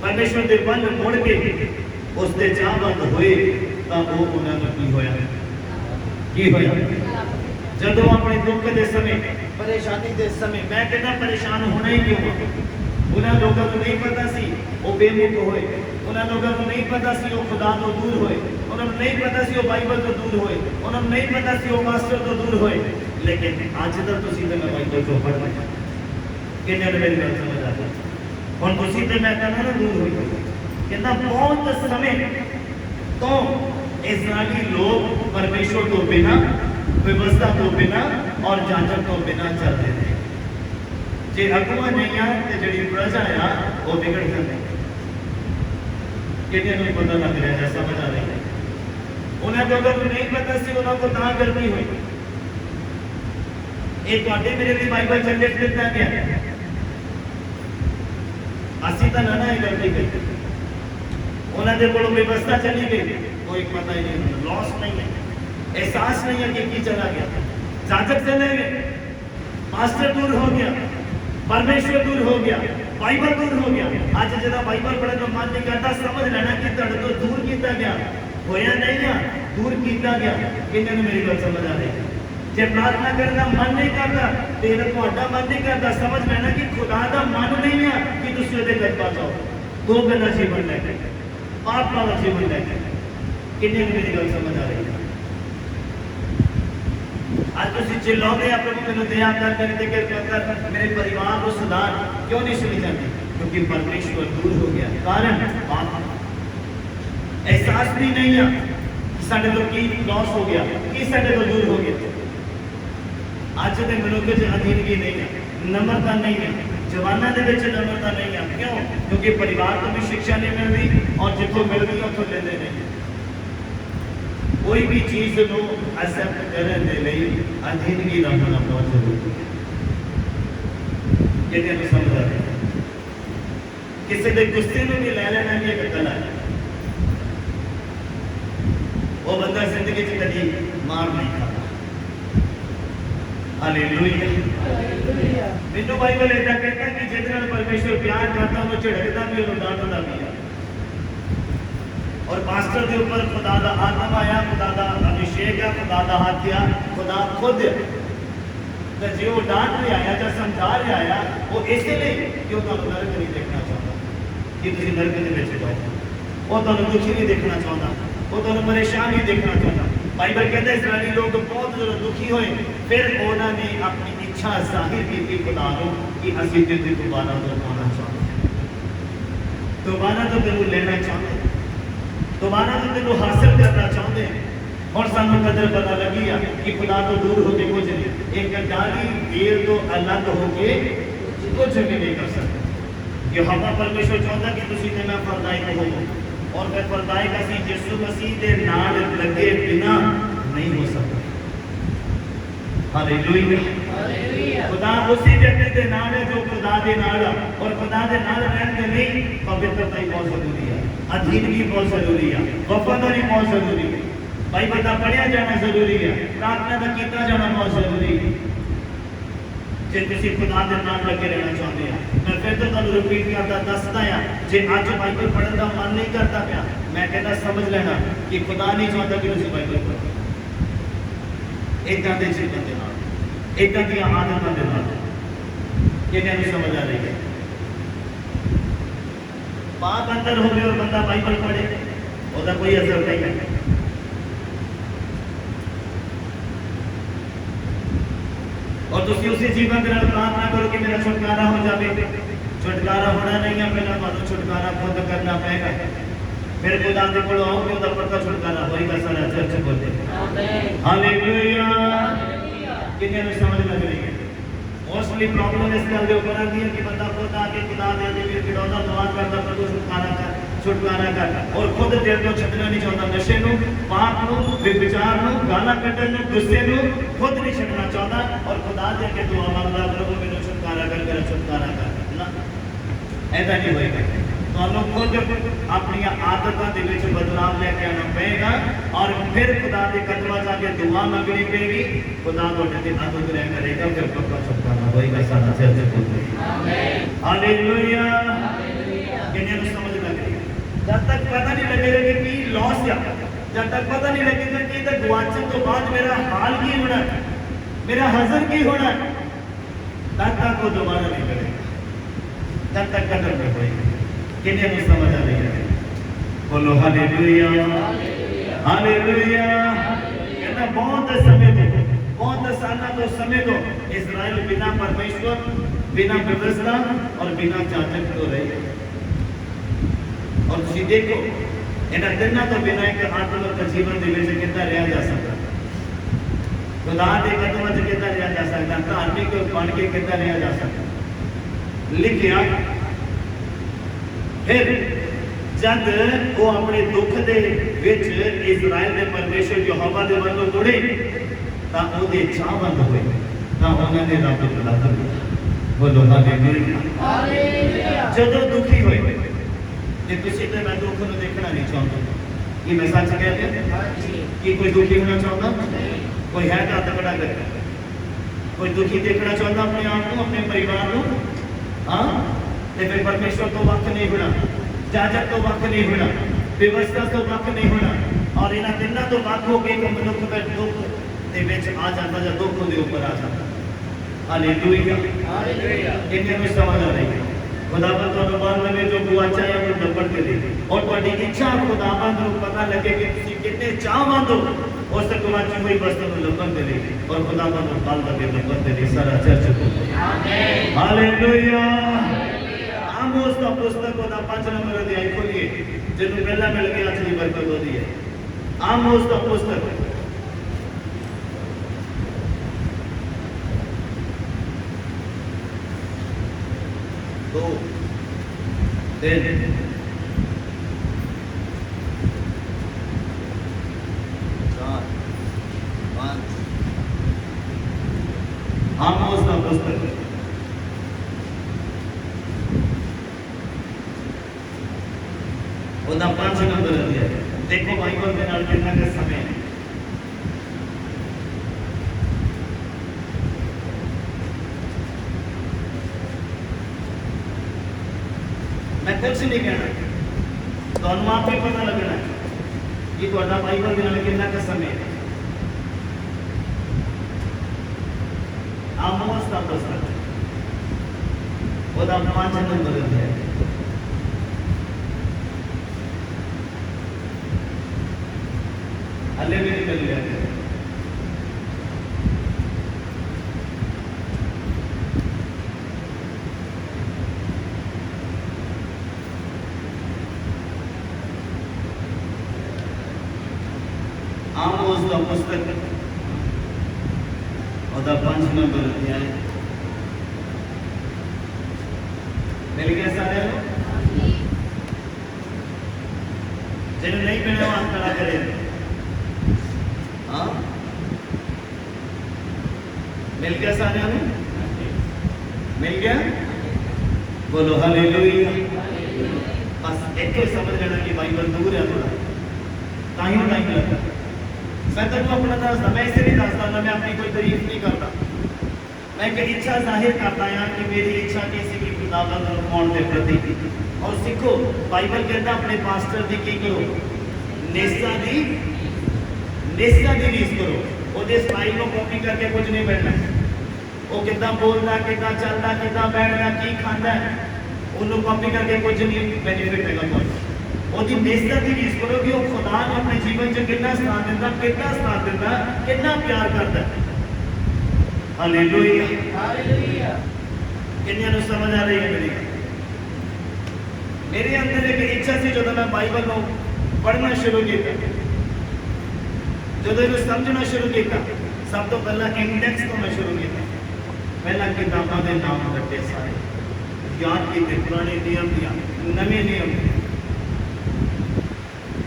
परमेश्वर दे वल मुड़ के उसके चाहबंद होए तां वो उन्हां नूं की होया जदों अपने दुख के समय परेशानी के समय मैं कहना परेशान होना ही क्यों उन्होंने लोगों को नहीं पता सी वो बेमुख होए उन्होंने लोगों को नहीं पता सी वो खुदा तो दूर होए उन्होंने नहीं पता सी वो बाइबल तो दूर होए उन्होंने नहीं पता सी वो मास्टर तो दूर होए लेकिन अज तक तुसीं ते मैं बाइबल तो पढ़ रहा किन्ने ने मेरी गल समझ आ गई हुण तुसीं ते मैं कहना ना दूर होई कहना बहुत समय तो इस्राएली लोग परमेश्वर तो बिना व्यवस्था तो बिना और जांचक तो बिना चलते थे जे अगुआ नहीं आ ते जड़ी प्रजा आ वो बिगड़ जाती किन्ने नूं पता लग रहा है समझ आ रही है उन्हें लोगों को नहीं पता सी उन्होंने को तां गलती हुई ये तुहाडे मेरे लिए बाइबल च लिख दिता गया असीं तां ना ये गलती करी उन्होंने दे कोलों व्यवस्था चली गई कोई पता ही नहीं लॉस नहीं है एहसास नहीं है कि चला गया जाजक चले गए मास्टर दूर हो गया परमेश्वर दूर हो गया बाइबल दूर हो गया आज जदा बाइबल पढ़ने का मन नहीं करता समझ लेना कि तुहाडे तो दूर किया गया होया नहीं है दूर किया गया किन्ने मेरी गल समझ आ रही जे प्रार्थना करना मन नहीं करता तेरा तुहाडा मन नहीं करता समझ लेना कि खुदा दा मन नहीं है कि तुसीं ओहदे घर पा जाओ दो गल्लां जीवन लेके पाप वाला जीवन लेके किन्ने मेरी गल समझ आ रही है आज तुसीं चिल्लाते हैं प्रभु मैंने दया कर मेरे कृपा कर मेरे परिवार को सुधार क्यों नहीं सुनी जाती क्योंकि परमेश्वर दूर हो गया कारण पाप एहसास भी नहीं है साडे तो की लॉस हो गया कि साडे तो दूर हो गया आज दे मनुष्य च अधीनगी नहीं है नम्रता नहीं है जवाना दे विच नम्रता नहीं है क्यों क्योंकि परिवार को भी शिक्षा नहीं मिलती और जिथों मिलती उत्थों लेंदे नहीं कोई भी चीज को एक्सेप्ट करने के लिए अधीनगी का होना बहुत जरूरी है ये तो समझ आ रहे किसी के गुस्से में भी ले लेना भी एक कला है वो बंदा जिंदगी च कभी मार नहीं खाता हालेलुया मैनू बाइबल ऐसा कहता कि जितना परमेश्वर प्यार करता वो झड़कता भी और डांटता भी है और पास्टर के ऊपर खुदा का आत्मा आया खुदा का अभिषेक है खुदा का हाथ दिया खुदा खुद तो जो वो डांट रहा आया या समझा रहा आया वो इसलिए कि वो नरक नहीं देखना चाहता कि तुम नरक के विच जाओ वो तुहानू दुखी नहीं देखना चाहता वो तुहानू परेशान नहीं देखना चाहता बाइबल कहता है इस्राएली लोग बहुत ज़्यादा दुखी हुए फिर उन्होंने अपनी इच्छा जाहिर की खुदा को कि असीं ते दोबारा तो पाना चाहते दोबारा तो तेनू लेना चाहते दोबारा तो तेनू हासिल करना चाहते हैं और सानू कदर पता लगी है कि खुदा तो दूर होके कुछ नहीं एक डाली बेल तो अलग होके कुछ भी नहीं कर सकते ये हवा परमेश्वर चाहता कि तुसीं ते मैं फरदायक होवो और मैं फरदायक असीं यीशु मसीह दे नाल लगे बिना नहीं हो सकता हालेलुया खुदा उसी व्यक्ति के नाल है जो खुदा के नाल और खुदा के नाल रहने के लिए पवित्रता ही बहुत जरूरी है अधीनगी बहुत जरूरी है वफादारी बहुत जरूरी है बाइबल का पढ़िया जाना जरूरी है प्रार्थना का किया जाना बहुत जरूरी है जे तुसीं खुदा के नाल लगे रहना चाहते हैं मैं फिर तो तुहानू रिपीट करता दसदा है जे अज बाइबल पढ़ने का मन नहीं करता पाया मैं कहना समझ लेना कि खुदा नहीं चाहता कि तुसीं बाइबल पढ़ो इदां दे जीवन दे नाल इदां दी आदतां दे नाल किन्ने नूं समझ आ रही है पाप अंदर हो गए और बंदा बाइबल पढ़े उसका कोई असर नहीं है और तुसीं उसी जीवन के नाल प्रार्थना करो कि मेरा छुटकारा हो जाए छुटकारा होना नहीं है पहला तुहानूं छुटकारा खुद करना पड़ेगा फिर खुदा दे कोल आओगे उहदा पक्का छुटकारा होएगा सारा चर्च बोलते आमीन हालेलुया किन्ने नूं समझ लग रही है मोस्टली प्रॉब्लम इस गल दे ऊपर आती है कि बंदा खुद आके खुदा दे अगे गिड़ौदा दुआ करता प्रभु छुटकारा कर और खुद दिल तो छड्डना नहीं चाहता नशे नूं पाप नूं व्यभिचार नूं गालां कड्डण नूं गुस्से नूं खुद नहीं छड्डना चाहता और खुदा दे अगे दुआ मंगदा प्रभु मैनूं छुटकारा कर मेरा छुटकारा कर ना ऐसा नहीं होएगा तुहानूं खुद अपनी आदतों के विच बदलाव लेके आना पड़ेगा और फिर खुदा के कदमां च आके दुआ मंगनी पड़ेगी खुदा तुहाडे ते अनुग्रह करेगा फिर पक्का छुटकारा होएगा सारा चर्च बोल हालेलुया किन्ने नु समझ लग रही जब तक पता नहीं लगेगा कि की लॉस है जब तक पता नहीं लगेगा कि इधर गुआचन तो बाद मेरा हाल की होना मेरा हजर की होना तब तक वो दोबारा नहीं करेगा तब तक कदर नहीं होएगी किन्ने नु समझ आ रही है बोलो हालेलुया हालेलुया कहता बहुत सालों तो समय तो इस्राएल बिना परमेश्वर बिना व्यवस्था और बिना जाचक तो रहे और तुम देखो इन्हें दिनों तो बिना एक आत्मिक जीवन के विच कितना रहा जा सकता खुदा के कदमों च कितना रहा जा सकता धार्मिक बन के कितना रहा जा सकता लिखिया फिर जब वो अपने दुख के विच इजराइल के परमेश्वर यहोवा के वालों मुड़े तां ओदे चाहवंद होए तां उन्होंने रब को बुला लिया बोलो हालेलुया जदों दुखी होए ते तुसीं ते मैं दुख नूं देखना नहीं चाहता कि मैं सच कहते कि कोई दुखी होना चाहता कोई है तो हत्थ खड़ा करे कोई दुखी देखना चाहता अपने आप को अपने परिवार को हाँ ते फिर परमेश्वर तो वक्त नहीं होना जाजक तो वक्त नहीं होना व्यवस्था तो वक्त नहीं होना और इन्होंने दिनों तो वक्त हो गए मनुख का दुख के विच आ जाता जब दुख के ऊपर आ जाता हालेलुया किन्ने नु समझ आ रही है खुदावंद तो मान लगे जो गुआचा है वो लपट के दे और तुम्हारी इच्छा खुदावंद को पता लगे कि तुम कितने चाहवंद हो उस गुआची हुई वस्तु को लपट दे दे और खुदावंद को बाल लगे लपट दे दे सारा चर्च को आमीन हालेलुया आमोस का पुस्तक का 5 नंबर अध्याय खोलिए जिन्होंने पहला मिल गया अच्छी बरकत होती है आमोस का पुस्तक 2 3 4 5 आमोस का पुस्तक ਉਹਦਾ 5 ਨੰਬਰ ਅਧਿਆਇ ਦੇਖੋ ਬਾਈਬਲ ਦੇ ਨਾਲ ਕਿੰਨਾ ਕੁ ਸਮੇਂ मैं कुछ नहीं कहना ਤੁਹਾਨੂੰ ਆਪੇ ਪਤਾ ਲੱਗਣਾ ਕਿ ਤੁਹਾਡਾ ਬਾਈਬਲ ਦੇ ਨਾਲ ਕਿੰਨਾ ਕੁ ਸਮੇਂ ਹੈ ਆਮੋਸ ਦਾ ਪੁਸਤਕ ਉਹਦਾ 5 ਨੰਬਰ ਅਧਿਆਇ हले भी निकल गया आमोस का पुस्तक और 5 नंबर अध्याय मिल गया सारे जिन्हें नहीं मिले वहां खड़ा करें मिल गया सारे मिल गया बोलो हालेलुया बस एक समझ लेना कि बाइबल दूर है थोड़ा टाइम लगता मैं तेन अपना दसदा मैं इसे नहीं दसदा मैं अपनी कोई तारीफ नहीं करता मैं एक इच्छा जाहिर करता हाँ कि मेरी इच्छा कैसी कि खुदावंद नूं पाउण दे प्रति और सीखो बाइबल कहता अपने पास्टर की की करो निष्ठा की रीस करो ਉਹਦੇ ਸਟਾਈਲ ਨੂੰ ਕਾਪੀ ਕਰਕੇ ਕੁਝ ਨਹੀਂ ਮਿਲਣਾ ਉਹ ਕਿੱਦਾਂ ਬੋਲਦਾ ਕਿੱਦਾਂ ਚੱਲਦਾ ਕਿੱਦਾਂ ਬੈਠਦਾ ਕੀ ਖਾਂਦਾ ਉਹਨੂੰ ਕਾਪੀ ਕਰਕੇ ਕੁਝ ਨਹੀਂ ਬੈਨੀਫਿਟ ਹੈਗਾ ਤੁਹਾਨੂੰ ਉਹਦੀ ਨਿਸ਼ਚੈ ਦੀ ਰੀਸ ਕਰੋ ਕਿ ਉਹ ਖੁਦਾ ਨੂੰ ਆਪਣੇ ਜੀਵਨ 'ਚ ਕਿੰਨਾ ਸਥਾਨ ਦਿੰਦਾ ਕਿੰਨਾ ਪਿਆਰ ਕਰਦਾ ਹਾਲੇਲੂਇਆ ਕਿੰਨਿਆਂ ਨੂੰ ਸਮਝ ਆ ਰਹੀ ਹੈ ਮੇਰੇ ਅੰਦਰ ਇੱਕ ਇੱਛਾ ਸੀ ਜਦੋਂ ਮੈਂ ਬਾਈਬਲ ਨੂੰ ਪੜ੍ਹਨਾ ਸ਼ੁਰੂ ਕੀਤਾ ਜਦੋਂ ਇਹਨੂੰ ਸਮਝਣਾ ਸ਼ੁਰੂ ਕੀਤਾ ਸਭ ਤੋਂ ਪਹਿਲਾਂ ਇੰਡੈਕਸ ਤੋਂ ਮੈਂ ਸ਼ੁਰੂ ਕੀਤਾ ਪਹਿਲਾਂ ਕਿਤਾਬਾਂ ਦੇ ਨਾਮ ਕੱਟੇ ਸਾਰੇ ਯਾਦ ਕੀਤੇ ਪੁਰਾਣੇ ਨਿਯਮ ਦੀਆਂ ਨਵੇਂ ਨਿਯਮ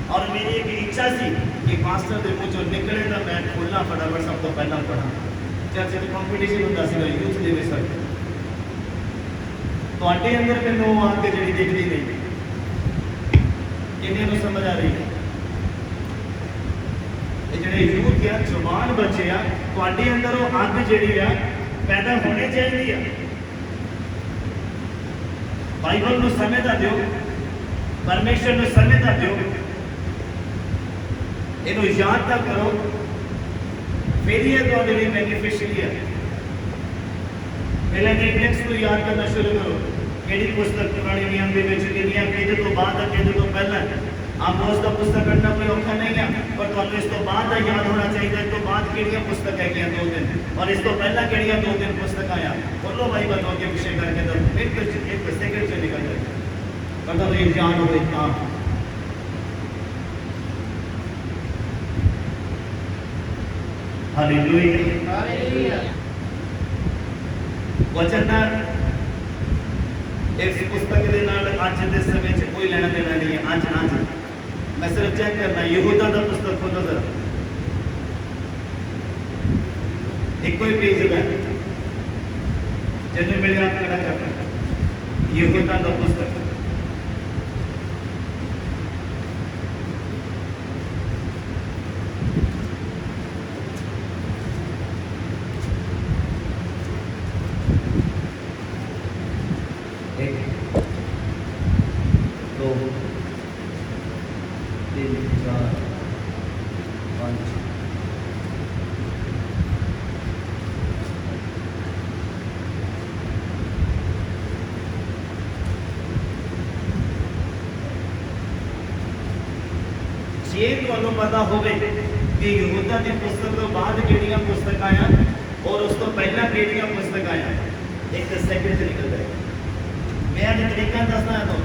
ਔਰ ਮੇਰੀ ਇੱਕ ਇੱਛਾ ਸੀ ਕਿ ਮਾਸਟਰ ਦੇ ਮੂੰਹ ਚੋਂ ਨਿਕਲੇ ਤਾਂ ਮੈਂ ਖੋਲ੍ਹਾਂ ਫਟਾਫਟ ਸਭ ਤੋਂ ਪਹਿਲਾਂ ਪੜ੍ਹਾਂ ਚਰਚ ਦੇ ਕੰਪੀਟੀਸ਼ਨ ਹੁੰਦਾ ਸੀਗਾ ਯੂਥ ਦੇ ਵਿੱਚ ਤੁਹਾਡੇ ਅੰਦਰ ਮੈਨੂੰ ਆ ਕੇ ਜਿਹੜੀ ਦਿਖਦੀ ਨਹੀਂ ਕਿੰਨੇ ਨੂੰ ਸਮਝ ਆ ਰਹੀ ਹੈ ਜਿਹੜੇ ਯੂਥ ਆ ਜਵਾਨ ਬੱਚੇ ਆ ਤੁਹਾਡੇ ਅੰਦਰ ਉਹ ਅੱਗ ਜਿਹੜੀ ਆ पैदा होने चाहिए। बाइबल में समय का दो, परमेश्वर में समय का दो, इन्हों याद ना करो, फिर ये तो लिए बेनिफिशियल है। पहले एक टेक्स्ट को याद करना शुरू करो। केड़ी पुस्तक पुराने नियम के विच कितनियां किदे तो बाद है किदे तो पहला है। आमोस का पुस्तक पढ़ना कोई औखा नहीं है, पर तुहानू इस तो बाद दा याद होना चाहिए। इस तो बाद केड़ियां पुस्तक है दो दिन, और इस तो पहला केड़ियां दो दिन पुस्तक आया। बोलो बाइबल को के विषय करके तो एक सेकंड से निकल जाए, पता तो ये याद हो इतना। Hallelujah, hallelujah. वचन इस पुस्तक के नाल आज दे समय च कोई लेना देना नहीं है। आज मैं सिर्फ चेक करना यहूदा का पुस्तक खोलो जरा, एक कोई पेज है जिन्हें मिले आप खड़ा करना, यहूदा का पुस्तक। पता हो कि यहूदा की पुस्तक तो बाद केड़ियां पुस्तक आया और उस तो पहला केड़ियां पुस्तक आया, एक सेकंड से निकल जाए। मैं आज तरीका दसना है तो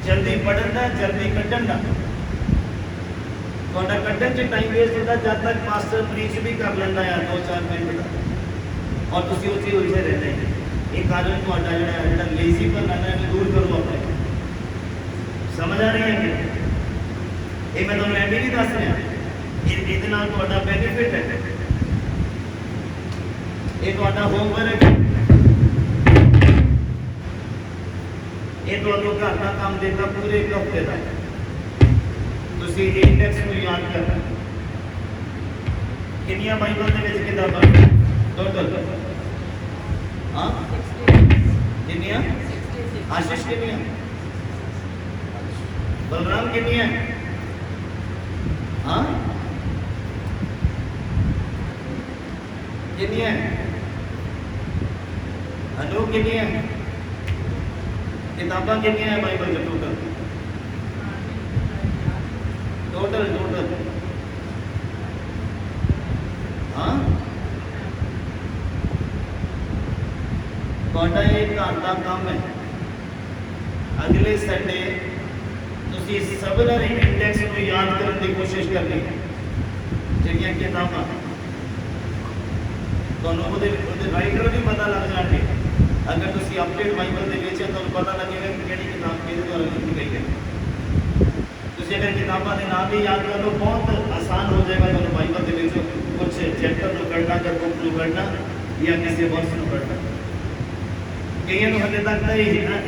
जल्दी पढ़न का, जल्दी कटन का। थोड़ा कटन च टाइम वेस्ट होता जब तक मास्टर प्रीच भी कर लेंदा है 2-4 मिनट का, और तुसी उसी उलझे रहते हैं। एक कारण थोड़ा जिहड़ा लेजीपन है दूर करो अपने। समझ आ रही है कि ये मैं तुहानू एवं नहीं दस रहा, ये बेनीफिट है, ये होमवर्क, ये घर का काम देता पूरे एक हफ्ते का। तुसीं इंडेक्स को याद करना। कितनियां बाइबल दे विच किताबां टोटल? हाँ कितनियां? आशीष कितनियां? बलराम कितनियां? हाँ कितनी है? अनूप कितनी है? किताबां कितनी है बाइबल के टोटल? टोटल हाँ ਤੁਹਾਡਾ ਇਹ ਘਰ ਦਾ ਕੰਮ है। अगले संडे तुसी सबलर इंडेक्स को याद करने की कोशिश करनी है। ਜਿਹੜੀਆਂ किताबां ਤੁਹਾਨੂੰ ਉਹਦੇ ਰਾਈਟਰ ਵੀ ਪਤਾ ਲੱਗ ਜਾਣਗੇ। अगर तुसी अपडेट बाइबल ਦੇ ਵਿੱਚ ਤੁਹਾਨੂੰ ਪਤਾ ਲੱਗੇਗਾ ਕਿ ਕਿਹੜੀ ਕਿਤਾਬ ਕਿਹਦੇ ਦੁਆਰਾ ਲਿਖੀ ਗਈ है। तुसी अगर किताबां ਦੇ नाम भी याद कर लो बहुत आसान हो जाएगा ਤੁਹਾਨੂੰ बाइबल ਦੇ ਵਿੱਚ कुछ चैप्टर ਨੂੰ पढ़ना ਜਾਂ बुक ਨੂੰ पढ़ना या किसी वर्स ਨੂੰ पढ़ना। कईयों को हले तक तो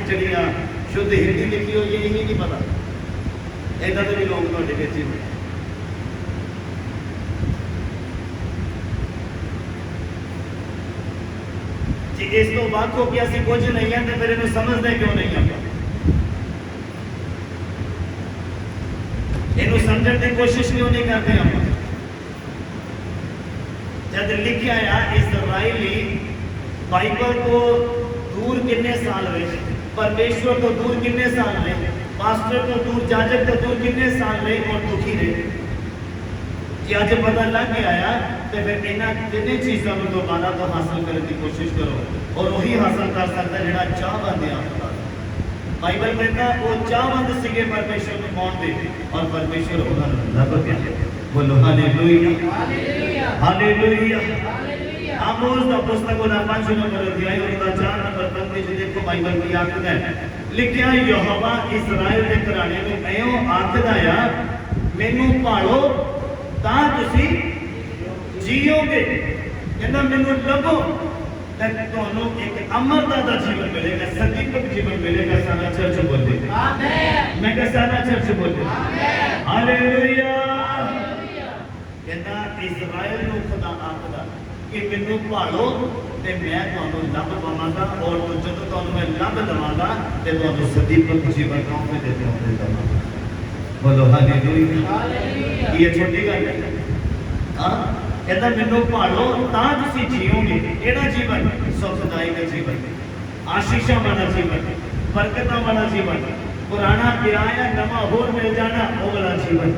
ਜਿਹੜੀਆਂ शुद्ध हिंदी लिखी हुई है यही नहीं पता। इदा के भी लोग ਤੁਹਾਡੇ ਵਿੱਚ जी इस तो बात को कि असं कुछ नहीं है तो फिर इन्हें समझते क्यों नहीं आता। इन्हें समझने की कोशिश क्यों नहीं करते हम। जब लिखा है इस्राएली बाइबल को दूर कितने साल रहे, परमेश्वर तो दूर कितने साल रहे, पास्टर तो दूर, जाजक तो दूर कितने साल रहे और दुखी रहे। कि आज पता लग गया तो फिर इन्होंने तीनों चीज़ों को दोबारा तो हासिल करने की कोशिश करो और वही हासिल कर सकता है जो चाहवंद है। बाइबल कहता वो चाहवंद सीगे परमेश्वर को मौत दे और परमेश्वर उन्होंने लभ गया। बोलो हालेलुया, हालेलुया। आमोस का पुस्तक 5 नंबर अध्याय और 4 नंबर 15 देखो बाइबल में आखदा है लिखिया यहोवा इस्राएल के घराने में एओ आखदा है मैनू भालो तां तुसी जीओगे। कहना मैनू लभो तो तुहानू एक अमरता का जीवन मिलेगा, सदीक जीवन मिलेगा। सारा चर्च बोले आमीन। मैं कह सारा चर्च बोले आमीन, हालेलुया। कहना इस्राएल नु खुदा आखदा कि मैनू भालो तो मैं तुहानू लभ पावांगा और जदों तुहानू मैं लभ लवांगा तो तुहानू सदीपक जीवन आउंदे दे देवांगा। बोलो हालेलुया। ये छोटी गल है। हाँ कहता मैनू भालो तां तुसीं जीओगे। केड़ा जीवन? सुखदायक जीवन, आशीषां वाला जीवन, बरकतां वाला जीवन, पुराना पिया नवा होर मिल जाना वो वाला जीवन,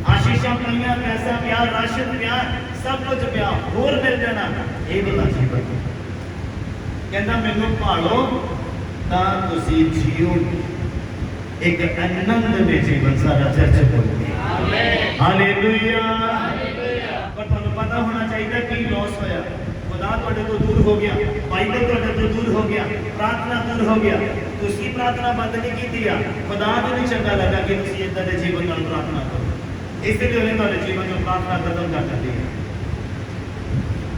आशीषां पाइयां, पैसा प्यार, राशन प्यार, सब कुछ प्यार होर मिल जाना ये वाला जीवन। कहता मैनू भालो तां तुसीं जीओगे। एक आनंद में जीवन सारा चर्च बोलते हालेलुया। पर तुहानू पता होना चाहिए कि लॉस होया। खुदा तुहाडे तो दूर हो गया, बाइबल तुहाडे तो दूर हो गया, प्रार्थना दूर हो गया, तुसीं प्रार्थना बंद नहीं की। खुदा को नहीं चंगा लगा कि तुसीं इदां दे जीवन नाल प्रार्थना करो, इसलिए उन्हें तुहाडे जीवन में प्रार्थना खत्म कर दी है।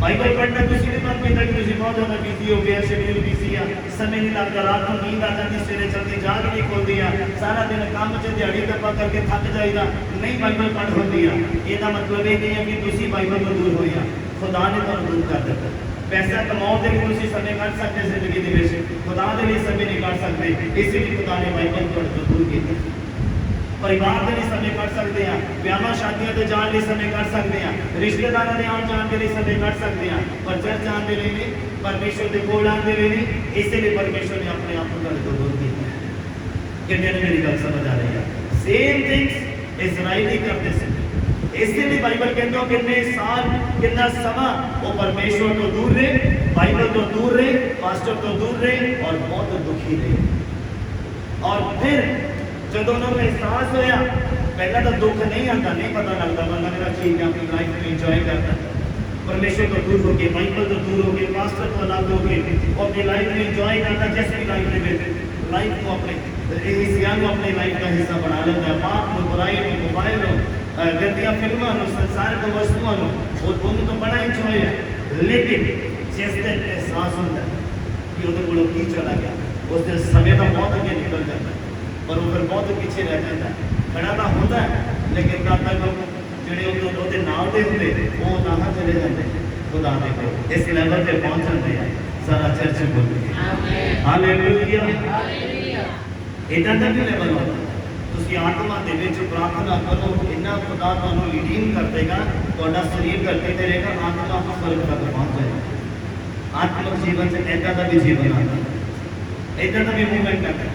बाइबल पढ़ना तुसीं नहीं बंद किया कि तुसीं बहुत ज़्यादा बिजी हो गया, शेड्यूल बिजी आ, समय नहीं लगता, रात को नींद आ जाती, सवेरे जल्दी जाग नहीं खुलती है, सारा दिन काम च दिहाड़ी टप्पा करके थक जाइदा, नहीं बाइबल पढ़ होती है। इसका मतलब ये नहीं है कि तुसीं बाइबल तो दूर होई आ, खुदा ने तुहानू दूर कर दिता। पैसा कमाओ के लिए तुसीं समय कढ़ सकते जिंदगी दे विच, खुदा दे लिए समय नहीं कढ़ सकते, इसलिए खुदा ने बाइबल तुहाडे तो दूर कीता। परिवार के लिए समय कढ़ सकते हैं, ब्याहां शादियों के जाने लिए समय कढ़ सकते हैं, रिश्तेदारों के आने जाने के लिए समय कढ़ सकते हैं, पर चर्च आने के लिए नहीं, परमेश्वर के कोल आने के लिए नहीं। इसलिए परमेश्वर ने अपने आप को तुहाडे तो दूर किया। कितने ने मेरी गल समझ आ रही है? सेम थिंग्स इजराइली करते थे। इसलिए बाइबल कहते हो कितने साल कितना समा वो परमेश्वर तो दूर रहे, बाइबल तो दूर रहे, पास्टर तो दूर रहे और बहुत दुखी रहे। और फिर जब उन्होंने एहसास होया, पहला तो दुख नहीं आता, नहीं पता लगता, बंदा मेरा ठीक है अपनी लाइफ में इंजॉय करता है। परमेश्वर तो दूर हो गए, बाइबल तो दूर हो गए, पास्टर तो अलग हो गए, वो अपनी लाइफ में इंजॉय करता, जैसे लाइफ में लाइफ को अपने हिस्सियां को अपनी लाइफ का हिस्सा बना लेता है। पाप को, बुराई को, मोबाइल को, गंदियां फिल्मों को, संसार को, वस्तुओं को, वो तो बड़ा इंजॉय है। लेकिन जिस दिन एहसास होता है कि उधर को की चला गया, उस दिन समय का बहुत आगे निकल जाता है और वो फिर बहुत पीछे रह जाता है। खड़ा तो होता है लेकिन तब तक जोड़े उन्होंने नाल दे होंगे वो ना चले जाते खुदा दे को इस लेवल पे पहुंच जाते हैं। सारा चर्च बोलते हैं हालेलुया। इदां दा भी लेवल होता है। तुसी आत्मा दे विच प्रार्थना करो, इन्ना खुदा तुहानू रिडीम कर देगा, तुहाडा शरीर करते रहेगा, आत्मा को स्वर्ग तक पहुंच जाएगा। आत्मिक जीवन से ऐसा का भी जीवन आता है, ऐसा का भी मूवमेंट आता है,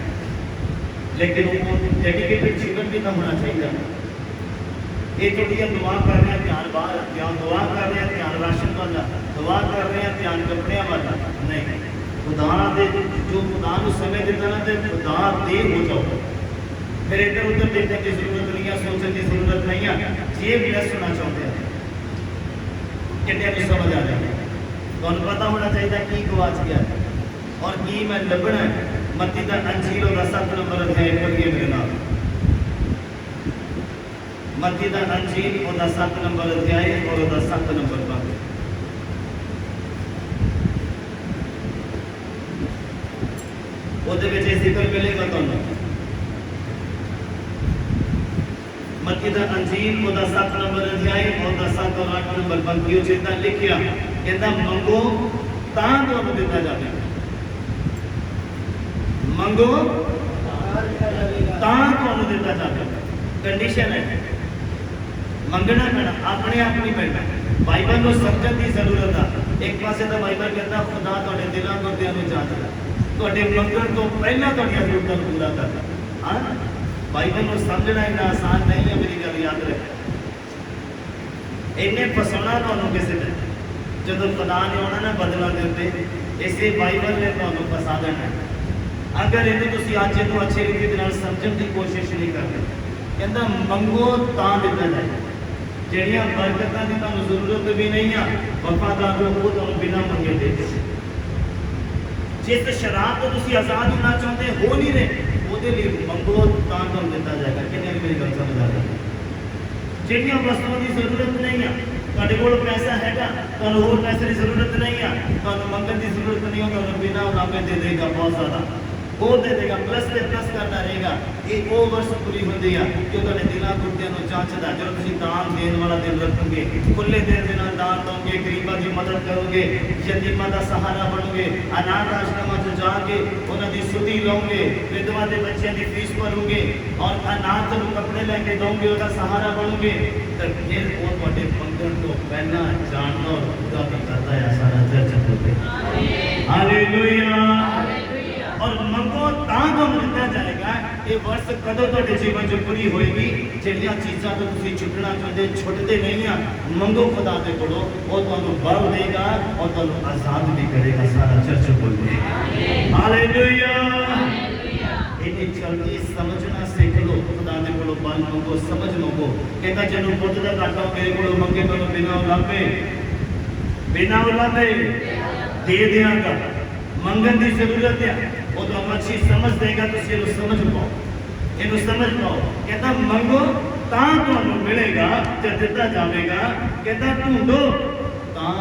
लेकिन वो डेडिकेटेड जीवन भी तो होना चाहिए। ये थोड़ी दुआ कर रहे हैं ध्यान बाहर, ध्यान दुआ कर रहे हैं ध्यान राशन वाला, दुआ कर रहे हैं ध्यान कपड़े वाला नहीं। खुदा दे जो खुदा को समय देता ना, तो खुदा दे हो जाओ, फिर इधर उधर देखने की जरूरत नहीं है, सोचने की जरूरत नहीं है। ये ब्लेस होना चाहते हैं कितने को समझ आ जाए। तो पता होना चाहिए कि गवाच गया और की मैं लभना है। मत्ती दा अंजील और 7 नंबर अध्याय पढ़िए मेरे नाल। मत्ती दा अंजील और 7 नंबर अध्याय और 7 नंबर पद। ओदे विच जिक्र मिलेगा तुहानू। मत्ती दा अंजील और 7 नंबर अध्याय और 7 और 8 नंबर पद की चेता लिखिया कहता मंगो तां तुहानू दिता जावेगा, मंगो तां तुहानू दिता जावेगा। कंडीशन है मंगना पैना, अपने आप नहीं मिलना। बाइबल को समझने की जरूरत है। एक पासे तो बाइबल कहता खुदा तुहाडे दिलों गुरदियां नूं जांचदा, तुहाडे मंगण तो पहला तुहाडीआं जरूरतां पूरा करदा। हाँ बाइबल को समझना इतना आसान नहीं है, मेरी गल याद रहे। इन्हें फसाना तुहानू किसी ने जदों खुदा ने आना ना बदला दे उत्ते, इसे बाइबल ने तुहानू फसा देना। अगर इन्हें तुसीं अज इहनूं अच्छी रीति नाल समझण की कोशिश नहीं करते, कहता मंगो तां दिता जाए। ਜਿਹੜੀਆਂ ਬਰਕਤਾਂ ਦੀ ਤੁਹਾਨੂੰ ਜ਼ਰੂਰਤ ਵੀ ਨਹੀਂ ਆ, ਵਫਾਦਾਰ ਹੋ ਉਹ ਤੁਹਾਨੂੰ ਬਿਨਾਂ ਮੰਗੇ ਦੇ ਦੇ। ਜਿਸ ਸ਼ਰਾਬ ਤੋਂ ਤੁਸੀਂ ਆਜ਼ਾਦ ਹੋਣਾ ਚਾਹੁੰਦੇ ਹੋ ਨਹੀਂ ਰਹੇ, ਉਹਦੇ ਲਈ ਮੰਗੋ ਤਾਂ ਤੁਹਾਨੂੰ ਦਿੱਤਾ ਜਾਏਗਾ। ਕਿੰਨੇ ਮੇਰੀ ਗੱਲ ਸਮਝ ਆ ਰਹੀ? ਜਿਹੜੀਆਂ ਵਸਤੂਆਂ ਦੀ ਜ਼ਰੂਰਤ ਨਹੀਂ ਆ, ਤੁਹਾਡੇ ਕੋਲ ਪੈਸਾ ਹੈਗਾ, ਤੁਹਾਨੂੰ ਹੋਰ ਪੈਸੇ ਦੀ ਜ਼ਰੂਰਤ ਨਹੀਂ ਆ, ਤੁਹਾਨੂੰ ਮੰਗਣ ਦੀ ਜ਼ਰੂਰਤ ਨਹੀਂ, ਉਹ ਤੁਹਾਨੂੰ ਬਿਨਾਂ ਉਲਾਮੇ ਦੇ ਦੇਗਾ ਬਹੁਤ ਜ਼ਿਆਦਾ। वो दे देगा, प्लस से प्लस करता रहेगा। ये वो वर्ष पूरी होती है जो तुहाडे दिलों कुत्तियां नूं जांचदा। जो तुसीं दान देण वाला दिल रखोगे, खुले दिल दे नाल दान दोगे, गरीबां दी मदद करोगे, यतीमां दा सहारा बनोगे, अनाथ आश्रमां च जाके उन्हां दी सुधी लओगे, विधवा दे बच्चों की फीस भरोगे और अनाथ नूं कपड़े लैके दोगे, उसका सहारा बनोगे, तो फिर वो तुहाडे मंगण तो पहला जानदा और पूरा भी करदा है। सारा चर्च बोलदे हालेलुया। और मंगो तां तुहानूं दित्ता जाएगा। ये वर्ष कदों तुहाडे जीवन च पूरी होएगी? जिहड़ियां चीज़ां तो तुसीं छुटना चाहुंदे, छुटदे नहीं आ, मंगो खुदा दे कोलों, वो तुहानूं बल देगा और तुहानूं आज़ाद भी करेगा। सारा चर्च बोले हालेलुया। इन्हें जल्दी समझना सीख लो। खुदा दे कोलों बल मंगो, समझ मंगो। कहता जदों बुद्ध दा घाटा मेरे कोलों मंगे मैनूं बिना उलामे दे देंगा। मंगन की जरूरत है, वो तो अच्छी समझ देगा। तो इसे समझ पाओ, इन्हें समझ पाओ। कहता मंगो तां तुहानूं मिलेगा, जब दिता जाएगा। कहता ढूंढो तां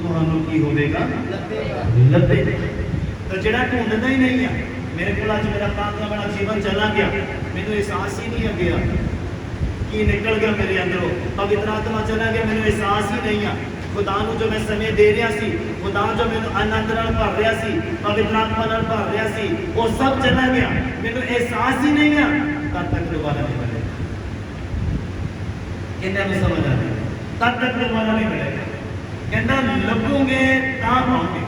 तुहानूं की होवेगा, लभेगा। तो जिहड़ा ढूंढदा ही नहीं है, मेरे को अज मेरा प्रार्थना वाला जीवन चला गया, मैनूं एहसास ही नहीं गया कि निकल गया मेरे अंदरों, पवित्र आत्मा चला गया, मैनूं एहसास ही नहीं है। खुदा नूं जो मैं समय दे रहा सी, खुदा जो मैनूं आनंद नाल भर रहा सी, पवित्र आत्मा नाल भर रहा सी, वो सब चला गया, मैनूं एहसास ही नहीं है। तब तक दोबारा नहीं मिलेगा। किन्ने नूं समझ आ रही? तब तक दोबारा नहीं मिलेगा। कहता लभोगे तां पाओगे,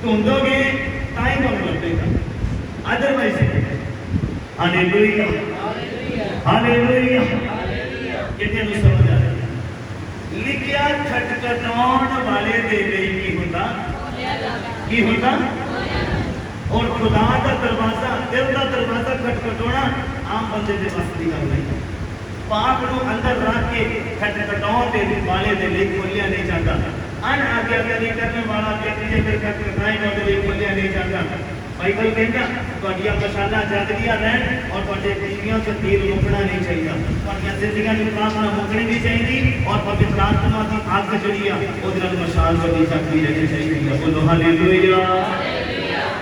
ढूंढोगे तां ही तुहानूं लभेगा, अदरवाइज हालेलुया हालेलुया। किन्ने नूं समझ आ रही? लिखिया खटखटाउण वाले दे लई की हुंदा, की हुंदा। और खुदा का दरवाजा, दिल का दरवाजा खटखटाउणा आम बंदे दे बस दी गल नहीं। पाप नूं अंदर रख के खटखटाउण दे वाले दे लई खोलिया नहीं जाता। अन आज्ञाकारी करने वाला व्यक्ति जेकर खटखटाए ना दे लई खोलिया नहीं जाता। बाइबल कहता तुहाडियां मशालां जगदियां रहन और तुहाडे जिंदगियां च तेल मुकना नहीं चाहिए। तुहाडियां जिंदगियां च प्रार्थना मुकनी नहीं चाहिए और पवित्र आत्मा की अग जिहड़ी आ ओहदे नाल मशाल जल्दी जगदी रहनी चाहिए। बोलो हालेलुया।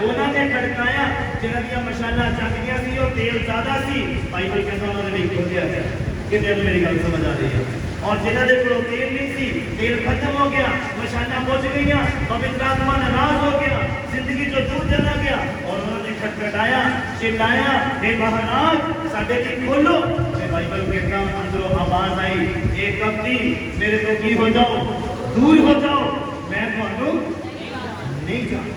उन्हां ने खड़काया, जिन्हां दियां मशालां जगदियां सी, और तेल ज्यादा सी, बाइबल कहता उन्हां ने खोलिया गया। कितने मेरी गल समझ आ रही है? और जिन्हां दे कोल तेल नहीं सी, तेल खत्म हो गया, मशालां बुझ गईयां, पवित्र आत्मा नाराज हो गया, जिंदगी जो दूर चला गया, और उन्होंने खटखटाया, चिल्लाया, हे महाराज साडे की खोलो। बाइबल कहता अंदरों आवाज आई, एक कपटी मेरे को की हो जाओ, दूर हो जाओ, मैं तुहानूं नहीं जाना।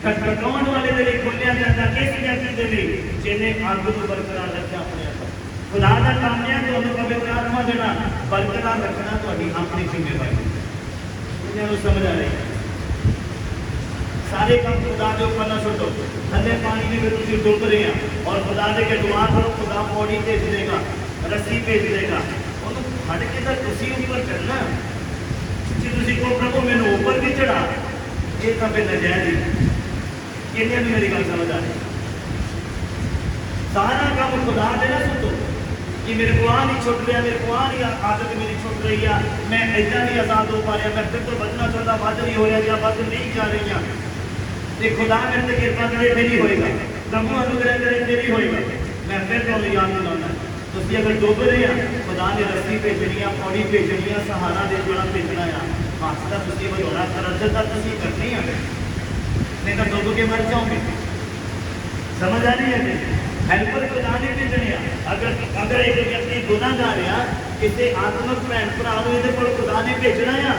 खटखटाउण वाले दे लई खोलिया जाता किस व्यक्ति दे लई? जिन्हें अग नूं बरकरार रखिया अपने अंदर। खुदा का काम है तुहानूं पवित्र आत्मा देना बरकरार रखना, तुहाडी अपनी जिम्मेवारी। दुनिया नूं समझ आ रही? सारे काम खुदा के ऊपर ना छुटो। थले पानी में तुसीं डुब रहे हैं और खुदा दे के दुआ करो, खुदा पौड़ी भेज देगा, रस्सी भेज देगा, उन्होंने फड़ के तो तुसीं ऊपर चढ़ना। जे तुसीं को प्रभु मैनूं ऊपर भी चढ़ा, ये तो फिर नजायज ही। किन्ने भी मेरी गल समझ आ रही? सारा काम खुदा दे ना सुटो कि मेरे को आ नहीं छुट रहा, मेरे को आ नहीं आदत मेरी छुट रही है, मैं ऐसा नहीं आजाद हो पा रहा, मैं फिर तो बदलना चाहता, बद नहीं हो रहा या बद नहीं जा रही हैं। ते खुदा मेरे से कृपा करे मेरी होएगा, प्रभु अनुग्रह करे मेरी होएगा, मैं फिर तो याद दिलाना। तुसीं अगर डुब रहे हैं, खुदा ने रस्सी भेजनी है, पौड़ी भेजनी है, सहारा दे वाला भेजना है। हाथ का तुसीं वधारा तरज का तुसीं करनी है, नहीं तो डुब के मर जाओगे। समझ आ रही है? हेल्पर खुदा ने भेजने हैं। अगर एक व्यक्ति गुनाहगार है, किसी आत्मक भैन भरा ये खुदा ने भेजना है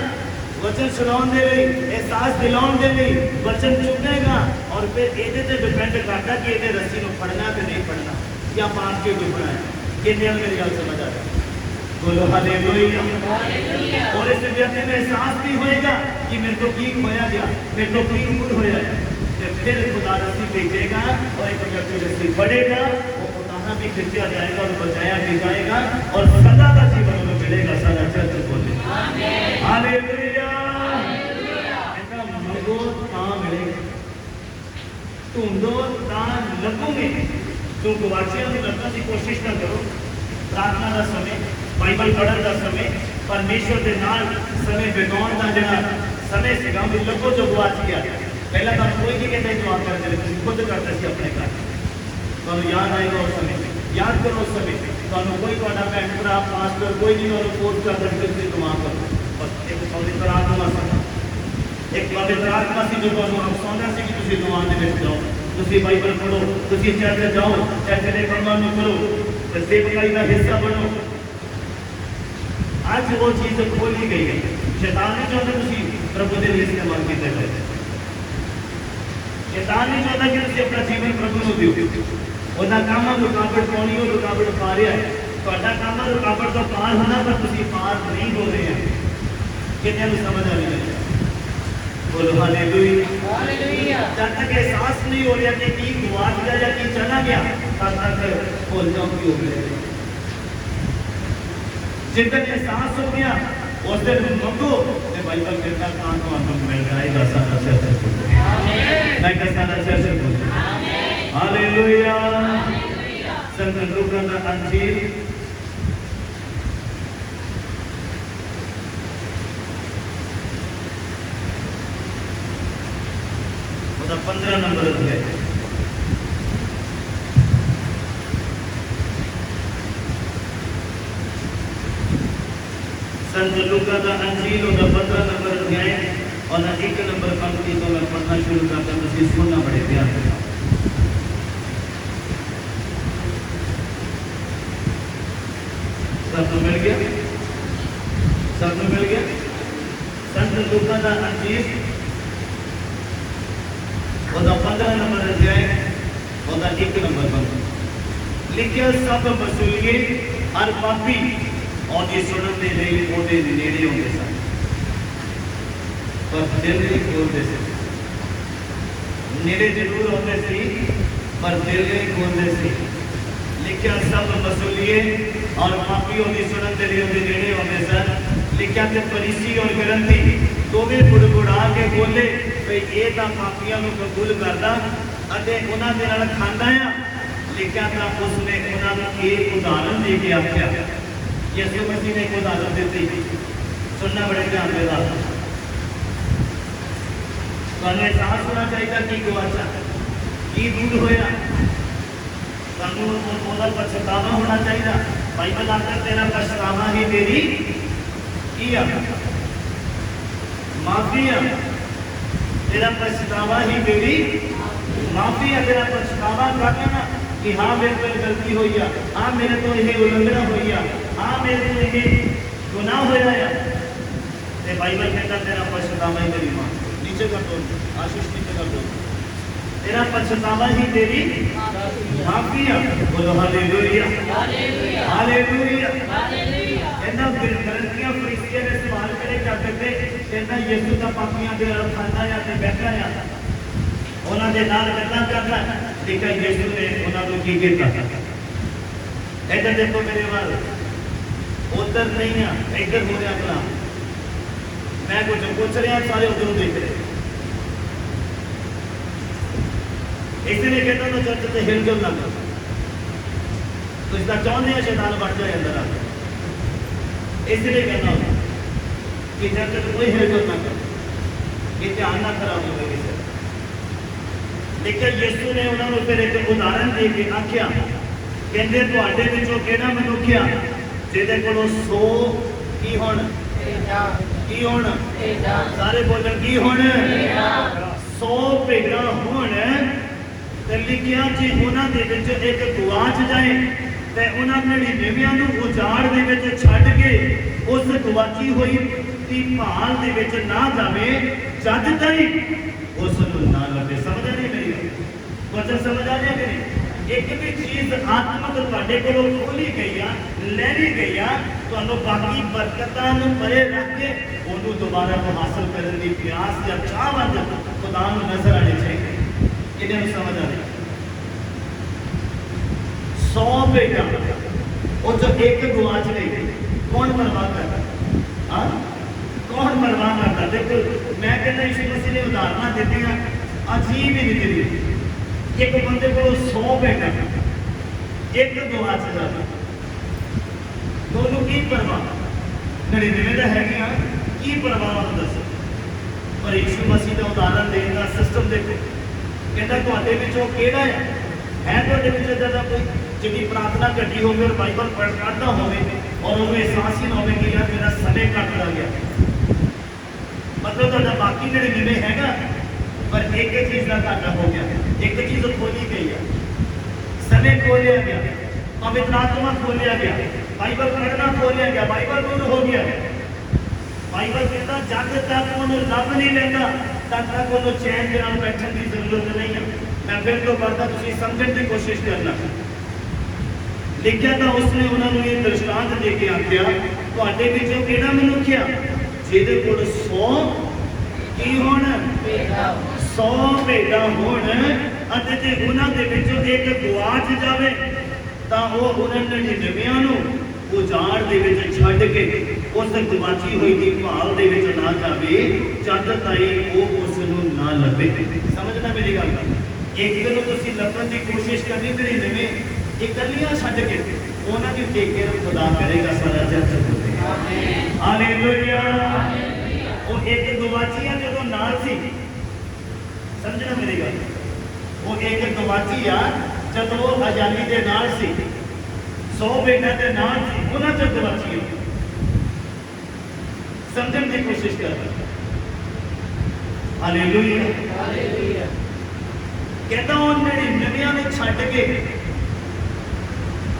वचन सुनाने दे लई, एहसास दिलाने दे लई, वचन चुनेगा और फिर ये डिपेंड करता कि ये रस्सी को फड़ना कि नहीं फड़ना या पाप के डुबना है। किन्ने मेरी गल समझ आ रही? बोलो हालेलुया। और इस व्यक्ति में एहसास भी होएगा कि मेरे को की खोया गया, मेरे को की भूल होया है, फिर खुदा रस्सी भेजेगा और एक व्यक्ति रस्सी फड़ेगा, वो उतारना भी खींचा जाएगा और बचाया भी जाएगा और सदा का जीवन में मिलेगा। सारा चर्च बोले हालेलुया। ऐसा मंगो तां मिलेगा, ढूंढो तां लभोगे। तो गवाचियां नूं लभण की कोशिश ना करो। प्रार्थना का समय, बाइबल पढ़न का समय, परमेश्वर के नाल समय बिताउण का जिहड़ा समय सीगा, भी लभो जो गवाच गया। पहला तुहानू कोई नहीं कहता जवाब करते रहे, तुसीं खुद करते सी अपने घर। तुहानू याद आएगा उस समय, याद करो उस समय तुहानू कोई तुहाडा भैन भरा पास्टर कोई नहीं तुहानू फोर्स करता कि तुसीं दुआ करो। बस एक पवित्र आत्मा सी, एक पवित्र आत्मा सी जो तुहानू हसाउंदा सी कि तुसीं दुआ दे विच जाओ, तुसीं बाइबल पढ़ो, तुसीं चर्च जाओ, चर्च दे कंमां नूं करो, ते सेवकाई दा हिस्सा बनो। आज वो चीज़ खोली गई है। शैतान नहीं चाहता तुसीं प्रभु दे लिए इस्तेमाल कीते जाए। शैतान नहीं चाहता कि तुसीं अपना जीवन प्रभु नूं दिओ। ओहदा काम रुकावट पाउणी, वो रुकावट पा रहा है। तुहाडा काम रुकावट तो पार होना, पर तुसीं पार नहीं हो रहे हैं। कितने नूं समझ आ रही है? बोलो हालेलुया। हालेलुया। जब तक एहसास नहीं हो रहा कि की गुआच गया या की चला गया, तब तक भूल जाओ कि हो गया। जिस दिन एहसास हो गया उस दिन मंगो, तो बाइबल कहता कान को आपको मिल जाएगा। सारा से आमीन। मैं कहता सारा से बोल आमीन। हालेलुया। संत लूका का अंजील मतलब 15 नंबर है। संत लूका का अंजील और 15 नंबर अध्याय और 1 नंबर पंक्ति को मैं पढ़ना शुरू करता हूँ। तुसीं सुनना बड़े ध्यान से। सबको मिल गया? सबको मिल गया? संत लूका का अंजील और 15 नंबर अध्याय और 1 नंबर पंक्ति लिखिया, सब वसूलिए हर पापी और ये सुनने दे लिए ओदे नेड़े होंगे सन, पर दिल नहीं खोलते थे। नेड़े जरूर होते सी, पर दिल नहीं खोलते सी। लिखिया सब वसूलिए और पापी और ये सुनने दे लिए ओदे नेड़े होंगे सन। लिखिया कि फरीसी और ग्रंथी दोवें बुड़बुड़ा के बोले भाई ये तो पापियां को कबूल करता अते उन्हां दे नाल खांदा आ। लिखिया था उसने उन्होंने एक उदाहरण दे के आख्या। यीशु मसीह ने एक उदाहरण दी, सुनना बड़े ध्यान के साथ। तुहानू एहसास होना चाहिए कि गुआचा की दूर होया, तुहानू ओहदा पछतावा होना चाहिए। बाइबल आखदा तेरा पछतावा ही तेरी की आ माफी आ। तेरा पछतावा ही तेरी माफी है। तेरा पछतावा कर लेना कि हाँ मेरे को गलती हुई है, हाँ मेरे तो यह उल्लंघना हुई है, हाँ मेरे तो यह गुनाह होया है। ते बाइबल कहता तेरा पछतावा ही तेरी मां। नीचे कर दो आशीष, नीचे कर दो। तेरा पछतावा ही तेरी माफी है। बोलो हालेलुया हालेलुया हालेलुया हालेलुया। इन्हां गलतियां फरीसियां ने सवाल करे करते थे, कहना यीशु दा पापियां दे नाल खांदा या ते बैठा या उन्हां दे नाल गल्लां करदा। लेकिन यीशु ने उन्हां नूं की कीता? इधर देखो मेरे वाल, उधर नहीं है, इधर हो रहा भला। मैं कुछ पूछ रहा, सारे उधर देख रहे। इसलिए कहता तो चर्च से हिलजुल ना करो। तो इसका चाहते हैं शैतान बढ़ जाए अंदर आकर, इसलिए कहना कि चर्च से कोई हिलजुल ना करो, ये ध्यान ना खराब हो किसी। लेकिन यीशु ने उन्होंने फिर एक उदाहरण दे के आख्या, कहते तुहाडे विचों किहड़ा मनुख आ जिहदे कोलों 100 की होण की होण सारे बोलन की होण 100 भेड़ां होण ते लिखिया जे उन्हां दे विच एक गुआच जाए ते उन्हां 99 नूं उजाड़ दे विच छड्ड के उस गुआची हुई दी भाल दे विच ना जावे, जद ताईं उस नूं ना लभे। समझ नहीं मेरी वचन समझ आ गया कि नहीं? एक भी चीज आत्मक तुहाडे कोलों खोली गई आ, ले ली गई आ, तुहानूं बाकी बरकतां नूं परे रख के ओनूं दोबारा को हासिल करने की प्यास या चाहवंद खुदा नूं नजर आनी चाहिए। इन्हें नूं समझ आ रही 100 बेटा और जो एक गुआच गई, कौन परवाह करता? हाँ, कौन परवाह करता? देखो मैं कहता यीशु मसीह ने उदाहरण देते हैं अजीब ही निकली। एक बंदे को 100 बेटा, एक गुआच जाता, दोनों की परवाह 99 है की परवाह दस। पर यीशु मसीह का उदाहरण देने का सिस्टम देखो, कहता तुहाडे विच वो किहड़ा है तुहाडे विच इदां दा कोई जिहड़ी प्रार्थना घटी होवे और बाइबल पढ़दा होवे और उन्हें एहसास ही ना होवे कि यार मेरा समय घट गया, मतलब तुहाडा बाकी 99 हैगा पर एक चीज़ का घाटा हो गया, एक चीज़ खोली गई है, समय खो लिया गया, पवित्र आत्मा खो लिया गया, बाइबल पढ़ना खो लिया गया, बाइबल दूर हो गया। बाइबल कहता जब तक उन्होंने लभ नहीं लेगा तब तक उन्होंने चैन के नाल बैठने की जरूरत नहीं है। मैं फिर तो पढ़ता तुम समझने की कोशिश करना। लिखा था उसने उन्होंने ये दृष्टांत दे के आख्या तुहाडे विचों किहड़ा मनुख आ जिहदे कोल 100 की होण 100 भेडां होण अते जे उन्हां दे विचों एक गुआच जावे तां ओह उन्हां 99 नूं उजाड़ दे विच छड्ड के उस गवाची हुई की भाल दे विच ना जावे जद ताई वो उस नूं ना लभे। समझना मेरी गल, एक नूं तुसीं लभण दी कोशिश करनी 99 इकल्लियां छड्ड के उन्हां दी टेके खुदा करेगा सारा जग। आमीन हालेलुया। वो एक गवाची है जदों नाल सी, समझना मेरी गल, वो एक गवाची आ जदों आजादी दे नाल सी 100 बेटा के नाम से उन्हें जो गवाची समझने की कोशिश कर। Hallelujah hallelujah. कहता उन 99 ने छड्ड के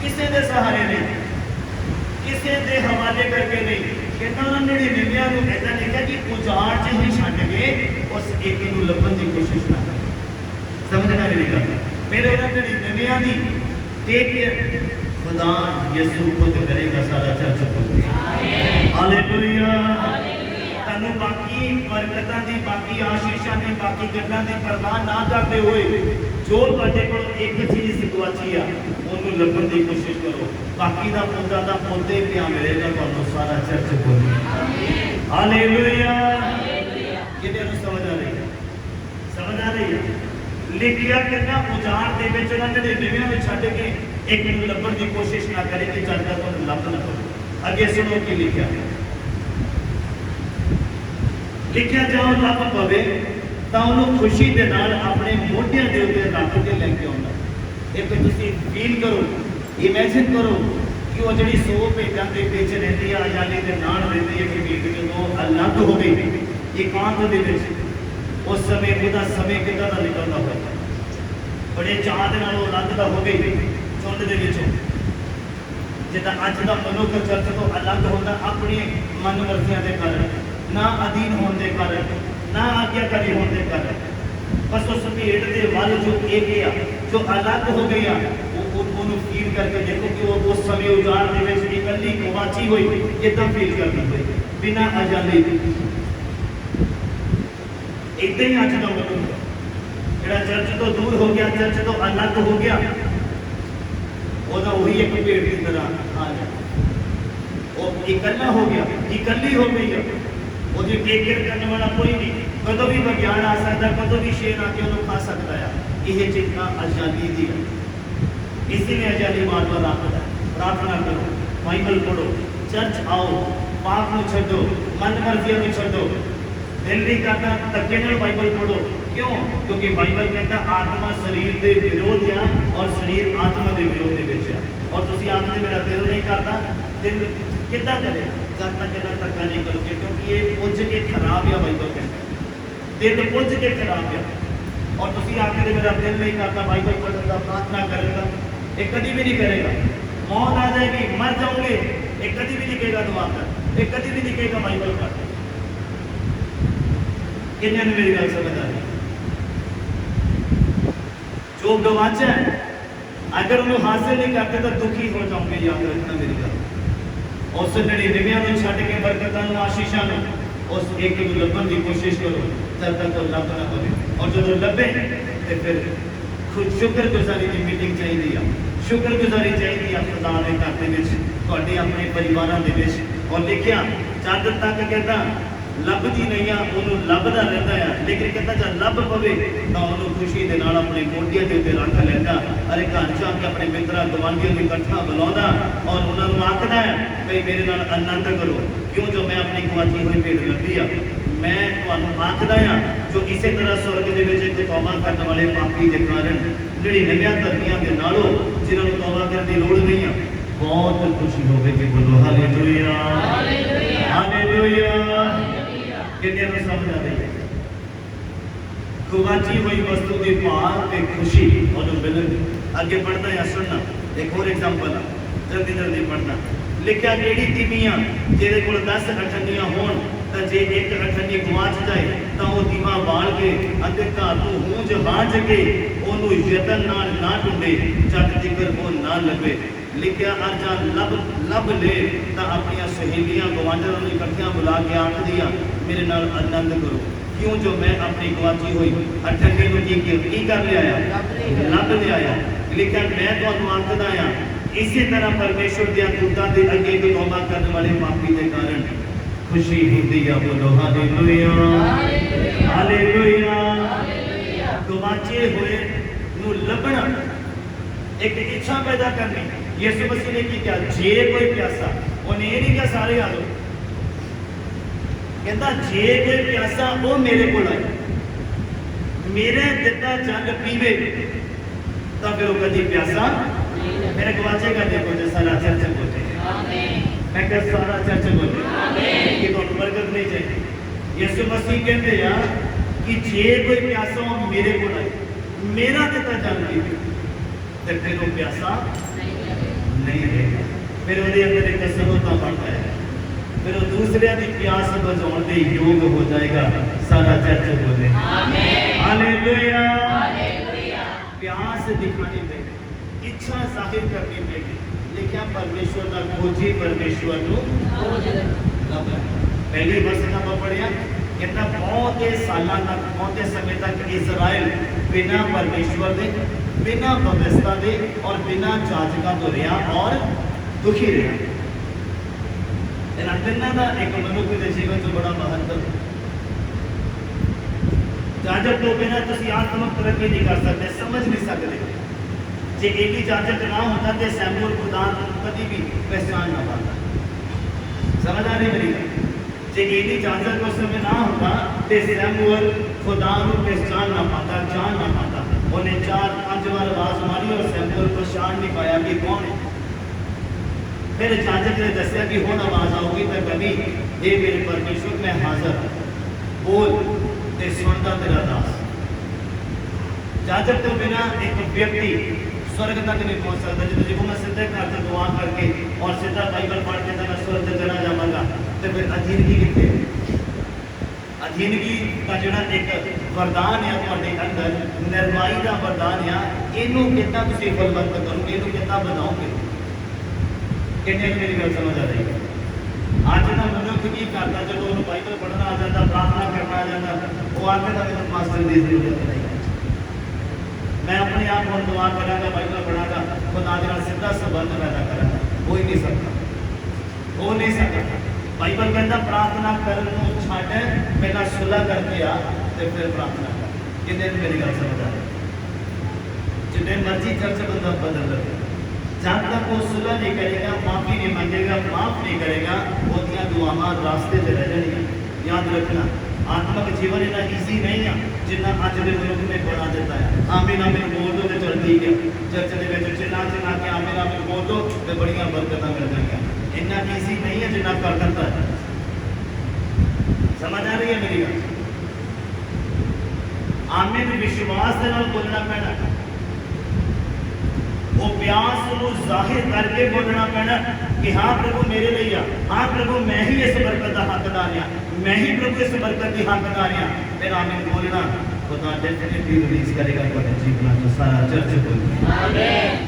किसी के सहारे नहीं, किसी के हवाले करके नहीं, कहता उन्होंने 99 को ऐसा लिखा कि उजाड़ च ही छड्ड के उस एक को लभण की कोशिश ना कर। समझना मेरी गल, मेरे उन्होंने 99 की टेक खुदा यीशु खुद करेगा सारा चर्च खुद। हालेलुया। तनु बाकी बरकतां दी, बाकी आशीषां दी, बाकी गल्लां दी परवाह ना करते हुए जो तुहाडे कोल एक चीज़ गवाची आ उन्होंने लभण की कोशिश करो, बाकी दा पौधा दा पौधे पिया मिलेगा तुहानूं सारा चर्च खुद। हालेलुया। किहदे नूं समझ आ रही है? समझ आ रही है? लिखिया कहना उजाड़ दे विच उन्हां 99 में छड्ड के एक नूं लभण की कोशिश ना करे कि जद तक तुहानूं लभ ना पवे। अगे सुनो की लिखिया, लिखिया जाओ लभ पवे तां उहनूं खुशी दे नाल अपने मोढियां दे उत्ते रख के लैके आउंदा। एक तुसीं फील करो, इमेजिन करो कि वो जिहड़ी 100 भेडां दे विच रहिंदी आ, आजादी दे नाल रहिंदी है कि भेड जदों अलग हो गई एकांत दे विच, उस समय ਉਹਦਾ समय कितना ਦਾ निकलता होगा, बड़े चाह ਦੇ ਨਾਲ ਉਹ ਅਲੱਗ ਦਾ ਹੋ ਗਈ ਝੁੰਡ ਦੇ ਵਿੱਚੋਂ। ਜਿੱਦਾਂ ਅੱਜ ਦਾ ਮਨੁੱਖ ਚਰਚ ਤੋਂ ਅਲੱਗ ਹੁੰਦਾ ਆਪਣੀ ਮਨ ਮਰਜ਼ੀਆਂ ਦੇ ਕਾਰਨ, ਨਾ ਅਧੀਨ ਹੋਣ ਦੇ ਕਾਰਨ, ਨਾ ਆਗਿਆਕਾਰੀ ਹੋਣ ਦੇ ਕਾਰਨ, ਬਸ ਉਸ ਭੇਡ ਦੇ ਵੱਲ ਜੋ ਇੱਕ ਆ ਜੋ ਅਲੱਗ ਹੋ ਗਈ ਆ ਉਹਨੂੰ ਫੀਲ ਕਰਕੇ ਦੇਖੋ ਕਿ ਉਹ ਉਸ ਸਮੇਂ ਉਜਾੜ ਦੇ ਵਿੱਚ ਇਕੱਲੀ ਗਵਾਚੀ ਹੋਈ ਕਿੱਦਾਂ ਫੀਲ ਕਰਦੀ ਹੋਈ ਬਿਨਾਂ ਆਜ਼ਾਦੀ ਦੇ। इतना ही अज का मनुष्य जो चर्च तो दूर हो गया, चर्च तो अलग हो गया, वह एक भेड़ की तरह हाल है, वो इकल्ला हो गया, इकल्ली हो गई है, वो टेक केयर करने वाला कोई नहीं, कदों भी बघियाड़ आ सकता, कदों भी शेर आके उन्होंने खा सकता है। यह चेतना आजादी दी है, इसीलिए आजादी मारवा रखता है। प्रार्थना करो, बाइबल पढ़ो, चर्च आओ, पाप को छो, मन मर्जियों को छो, दिल नहीं करता धक्के नाल बाइबल पढ़ो। क्यों? क्योंकि बाइबल कहता आत्मा शरीर के विरोध है और शरीर आत्मा के विरोध के विच है। और तुसीं आखदे मेरा दिल नहीं करता, दिल कितना करे जब तक इन्हां धक्का नहीं करोगे, क्योंकि ये पुज के खराब है। बाइबल कहता दिल पुज के खराब है, और तुसीं आखदे मेरा दिल नहीं करता बाइबल पढ़ने का, प्रार्थना करने का, ये कभी भी नहीं करेगा। मौत आ जाएगी, मर जाओगे, ये कभी भी नहीं कहेगा दुआ कर, ये कभी भी नहीं कहेगा बाइबल पढ़। किन्ने ने मेरी गल समझ आ रही? जो गवाचा है अगर उन्हें हासिल नहीं करते तो दुखी हो जाओगे, याद रखना मेरी गल। उस 99 को छड्ड के बरकतां नूं आशीषां नूं उस एक नूं लभण की कोशिश करो जब तक लभ ना पवे, और जो लभे तो फिर खुद शुक्रगुजारी की मीटिंग चाहिए, शुक्रगुजारी चाहिए खुदा दे घर दे विच, तुहाडे अपने परिवारां दे विच। और लिखिया जद तक कहता लभदी नहीं आ उन्होंने लभदा रहता है, लेकिन कहता जब लभ पवे तो उन्होंने खुशी के नाल अपने मोढियां दे उत्ते रख लैंदा, अरे घर जाके अपने मित्रां गवांढियों को इकट्ठा बुलाउंदा और उन्होंने आखदा है भाई मेरे नाल आनंद करो। क्यों जो मैं अपनी गवाची हुई भेड़ लभी आ, मैं तुहानू आखदा हां जो इसे तरह स्वर्ग दे विच इक तौबा करने वाले पापी दे कारण 99 धर्मियां दे नालों जिन्हां नूं तौबा करने की लोड़ नहीं आ, बहुत खुशी होगी। बोलो हालेलुया हालेलुया। कितने नूं समझ आ रही है? गवाची हुई वस्तु की भाल ते खुशी और मिलनी। आगे पढ़ना या सुनना, एक और एग्जाम्पल है, जल्दी जल्दी पढ़ना। लिखा केड़ी तीमियां जेदे कोल 10 अठन्नियां होण तां जे एक अठन्नी गवाच जाए तां वो दीवा बाल के अते घर तों हूंज हांज के ओनू यतन नाल ना ढूंढे जद तिकर वो ना लभे। लिखा अर्जा लब ले तां अपनी सहेलियां गवांढां नूं इकट्ठियां बुला के आखदियां मेरे नाल आनंद करो, क्यों जो मैं अपनी गवाची हुई अठन्नी नूं की कर लिया, लब ले आया। लिखा मैं तुहानूं आखदा हां इसी तरह परमेश्वर के दूतां दे अगे तौबा करने वाले पापी के कारण खुशी होती है। बोलो हालेलुया हालेलुया। गवाचे हुए नूं लभना एक इच्छा पैदा करनी। यीशु मसीह ने की क्या, जे कोई प्यासा, उन्हें ये नहीं कहा सारे आ जाओ, कहता जे कोई प्यासा वो मेरे को आए, मेरे दिता जल पीवे तो फिर वो कभी प्यासा मेरे गवाचे का देखो जो सारा चर्च बोलते हैं, मैं क्या सारा चर्च बोलते हैं कि तो बरकत नहीं चाहिए। यीशु मसीह कहते हैं कि जे कोई प्यासा हो मेरे को आए, मेरा दिता जल पीवे तो फिर वो प्यासा नहीं रहेगा, फिर वो अंदर एक सबूता बढ़ता है, फिर वो दूसरे की प्यास बुझाने के योग हो जाएगा। सारा चर्च बोले हालेलुया। प्यास दिखानी पड़ेगी, इच्छा जाहिर करनी पड़ेगी। लिखा परमेश्वर का खोजी परमेश्वर को पहली वर्ष का पढ़िया कहता बहुत साल तक बहुत समय तक इजराइल बिना परमेश्वर दे, बिना व्यवस्था दे और बिना जाचका तो रहा और दुखी रहा। तिना का एक मनुष्य के जीवन में बड़ा महत्व, जाजक तो बिना तुम आत्मक तरक्की नहीं कर सकते, समझ नहीं सकते। जे एली जाजक ना होता तो सैमुअल खुदा कभी भी पहचान ना पाता। समझ आ रही मेरी? जे एली जाजक उस समय ना होता तो सैमुअल खुदा को पहचान ना पाता, जान ना पाता। उन्हें 4-5 बार आवाज मारी और सैमुअल पहचान नहीं पाया कि कौन है। फिर जाजक ने दसिया कि हुण आवाज आऊगी तो कभी हे मेरे परमेश्वर मैं हाजिर, बोल ते सुनता तेरा दास। जाजक तो बिना एक व्यक्ति स्वर्ग तक नहीं पहुंच सकता। जो मैं सीधे घर से दुआ करके और सीधा बाइबल पढ़ के मैं स्वर्ग तक चला जाऊंगा तो फिर अधीनगी कितने? अधीनगी का जोड़ा एक वरदान है तुम्हारे अंदर, निर्वाही का वरदान है। इनू कितना तुम बलवंत करोगे, इनू कितना बनाओगे? कितने मेरी गल समझ आ रही है? आज का मनुष्य की करता जो उन्होंने बाइबल पढ़ना आ जाता, प्रार्थना करना आ जाता, वो आगे का मेरे मास्टर की जरूरत नहीं। मैं अपने आप को दुआ करांगा, बाइबल पढ़ागा, खुदा के नाल सीधा संबंध पैदा करांगा। हो ही नहीं सकता, हो नहीं सकता। बाइबल कहता प्रार्थना करन नूं छड्ड, पहला सुलह करके आ ते फिर प्रार्थना कर। कितने मेरी गल समझ आ रही? जितने मर्जी चर्च बंदा बदल लगे, जब तक वो सुलह नहीं करेगा, माफी नहीं मांगेगा, माफ नहीं करेगा, वो दुआवां रास्ते से रह जाएगी। याद रखना, आत्मिक जीवन इतना ईजी नहीं है जितना अज के मनुख ने बना देता है। आमीन आमीन बोल दो तो चल ठीक है, चर्च के चिल्ला चिल्ला के आमीन आमीन बोल दो तो बड़िया बरकत मिल जाएगी। इतना ईजी नहीं है जितना कर करता है। समझ आ रही है मेरी बात? आमीन विश्वास के नाल बोलना पैना, वो प्यास को जाहिर करके बोलना पैना कि हाँ प्रभु मेरे लिए आ, हाँ प्रभु मैं ही इस बरकत का हकदार हाँ, मैं ही प्रभु इस बरकत की हकदार हाँ। फिर आमीन बोलना, खुदा डेफिनेटली रिलीज करेगा तुम्हारे जीवन में। सारा चर्च बोलना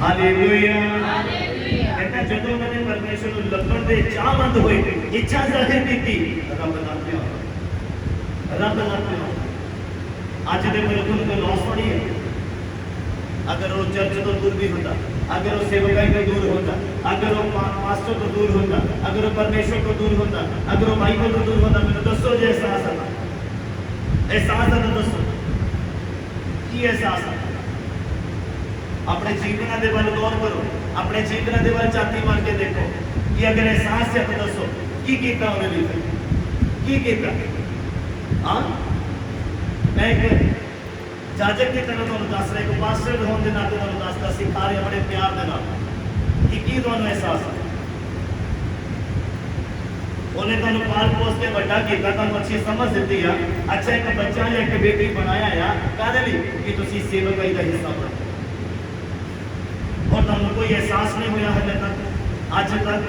हालेलुया। कहता जदों उन्होंने परमेश्वर को लभण दे चाहवंद होए, इच्छा जाहिर की, रब नाल प्यार, रब नाल प्यार। अज दे मनुख को लॉस थोड़ी है। अगर वो चर्च तो दूर भी होता, अगर वो सेवकाई तो दूर होता, अगर वो पास्टर तो दूर होता, अगर वो परमेश्वर तो दूर होता, अगर वो बाइबल तो दूर होता, मैंने दसो जो एहसास आता, एहसास आता दसो की एहसास आता? अपने जीवन के वाल गौर करो, अपने जीवन के वाल छाती मार के देखो कि अगर एहसास है तो दसो की कीता उहदे लिए की कीता। हाँ मैं एक जाजक की तरह तुहानूं दस रहा, एक पास्टर होने के नाते तुहानूं दसदा सिखा रहा बड़े प्यार दे नाल कि की तुहानूं एहसास है। उन्हें तुहानूं पाल पोस के वड्डा कीता, तुहानूं अच्छी समझ दी है। अच्छा एक बच्चा या एक बेटी बनाया है काहदे लई कि तुसीं सेवकाई का हिस्सा बनो, और तुहानूं कोई एहसास नहीं होया हले तक अज तक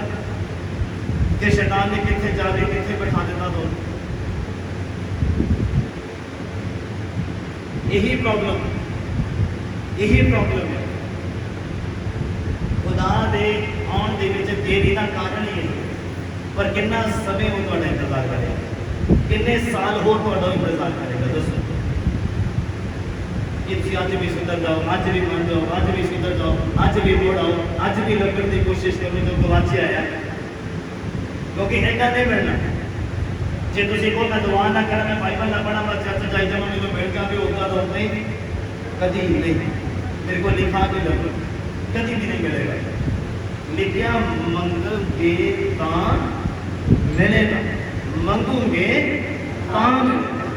कि शैतान ने कित्थे जाके कित्थे बिठा दिता तुहानूं। यही प्रॉब्लम है। खुदा दे आउण दे विच देरी का कारण ही है, पर कितना समय वो तुहाडा इंतजार करेगा, कितने साल होर तुहाडा इंतजार करेगा। दसो कि तुसीं अज भी सुधर जाओ, अज भी मन जाओ, अज भी सुधर जाओ, अज भी मुड़ आओ, अज भी लभण की कोशिश करो जो गवाचे आया, क्योंकि ऐसा नहीं मिलना। जे तुसीं को मैं दुआ ना करा, मैं बाइबल ना पढ़ा, मैं चर्च जाई जावां, मैनूं मिल जावे होगा तो नहीं, कभी नहीं। मेरे को लिखा के लग कभी भी नहीं मिलेगा। लिखिया मंगोगे तां मिलेगा, मंगोगे तां मिलेगा,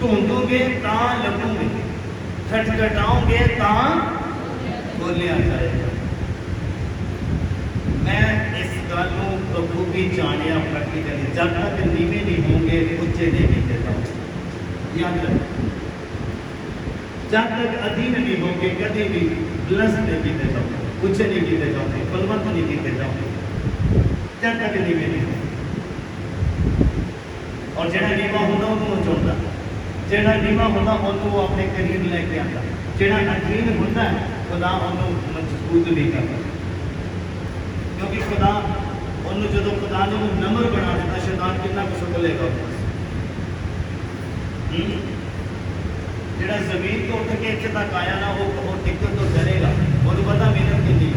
ढूंढोगे तां लभोगे, खटखटाओगे तां खोलिया जाएगा। मैं इस गल को प्रभु भी जानिया प्रैक्टिकली, जब तक नीवे नहीं होंगे उच्चे नहीं देता। याद रखो, जब तक अधीन नहीं होंगे कभी भी ब्लस नहीं कीते जाओगे, उच्चे नहीं कीते जाओगे, बलवंत नहीं कीते जाओगे, जब तक नीवे नहीं होंगे। और जिहड़ा नीवा होंदा उहनूं चुनदा, जिहड़ा नीवा होंदा उहनूं अपने करीब लैके आंदा, जिहड़ा अधीन होंदा खुदा उहनूं मजबूत नहीं करदा। क्योंकि खुदा उन्होंने जो खुदा ने वो नम्र बना दिता, शैतान कितना कुछ बोलेगा। जिहड़ा जमीन तो उठ के इत्थे तक आया ना, वो टिकट तो डरेगा, उन्हें पता मेहनत कितनी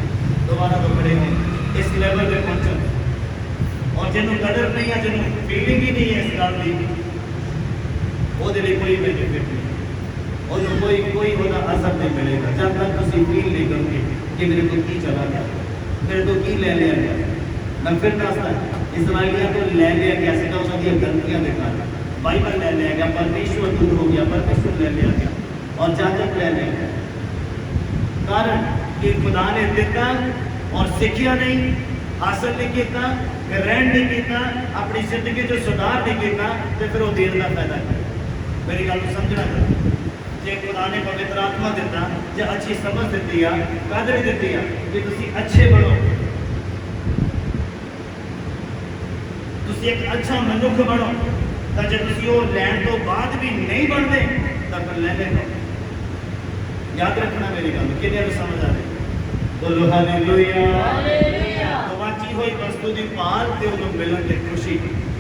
दोबारा तो खड़े नहीं इस लेवल पे पहुंचन। और जिन्हों कदर नहीं है, जिन्हों फीलिंग ही नहीं है इस गल की, वो कोई बेनिफिट नहीं, उन्होंने कोई असर नहीं मिलेगा जब तक तुम फील नहीं करोगे कि मेरे को की चला गया, मेरे को की ले लिया गया। मैं फिर दसदा, इसराइलियां तो ले लिया गया सीधा उन्होंने गलतियां के कारण, बाइबल ले लिया गया, परमेश्वर दूर हो गया, परमेश्वर ले लिया गया, और जाजक ले लिया गया। कारण कि खुदा ने दिता और सीखिया नहीं, हासिल नहीं किया, ग्रहण नहीं किया, अपनी जिंदगी जो सुधार नहीं किया, तो फिर वो देर का फायदा है। मेरी गल समझना चाहिए। जे खुदा ने पवित्र आत्मा दिता, जे अच्छी समझ दी है, कदर दी है कि तुसी अच्छे बनो, तुसी एक अच्छा मनुख बनो, तो जो तुसी वो लैन तो बाद भी नहीं बनते तो फिर ले लेना। याद रखना मेरी गल, किन्ने को समझ आ रही? बोलो हालेलुया। गवाची हुई वस्तु की भाल ते उन्होंने मिलन की खुशी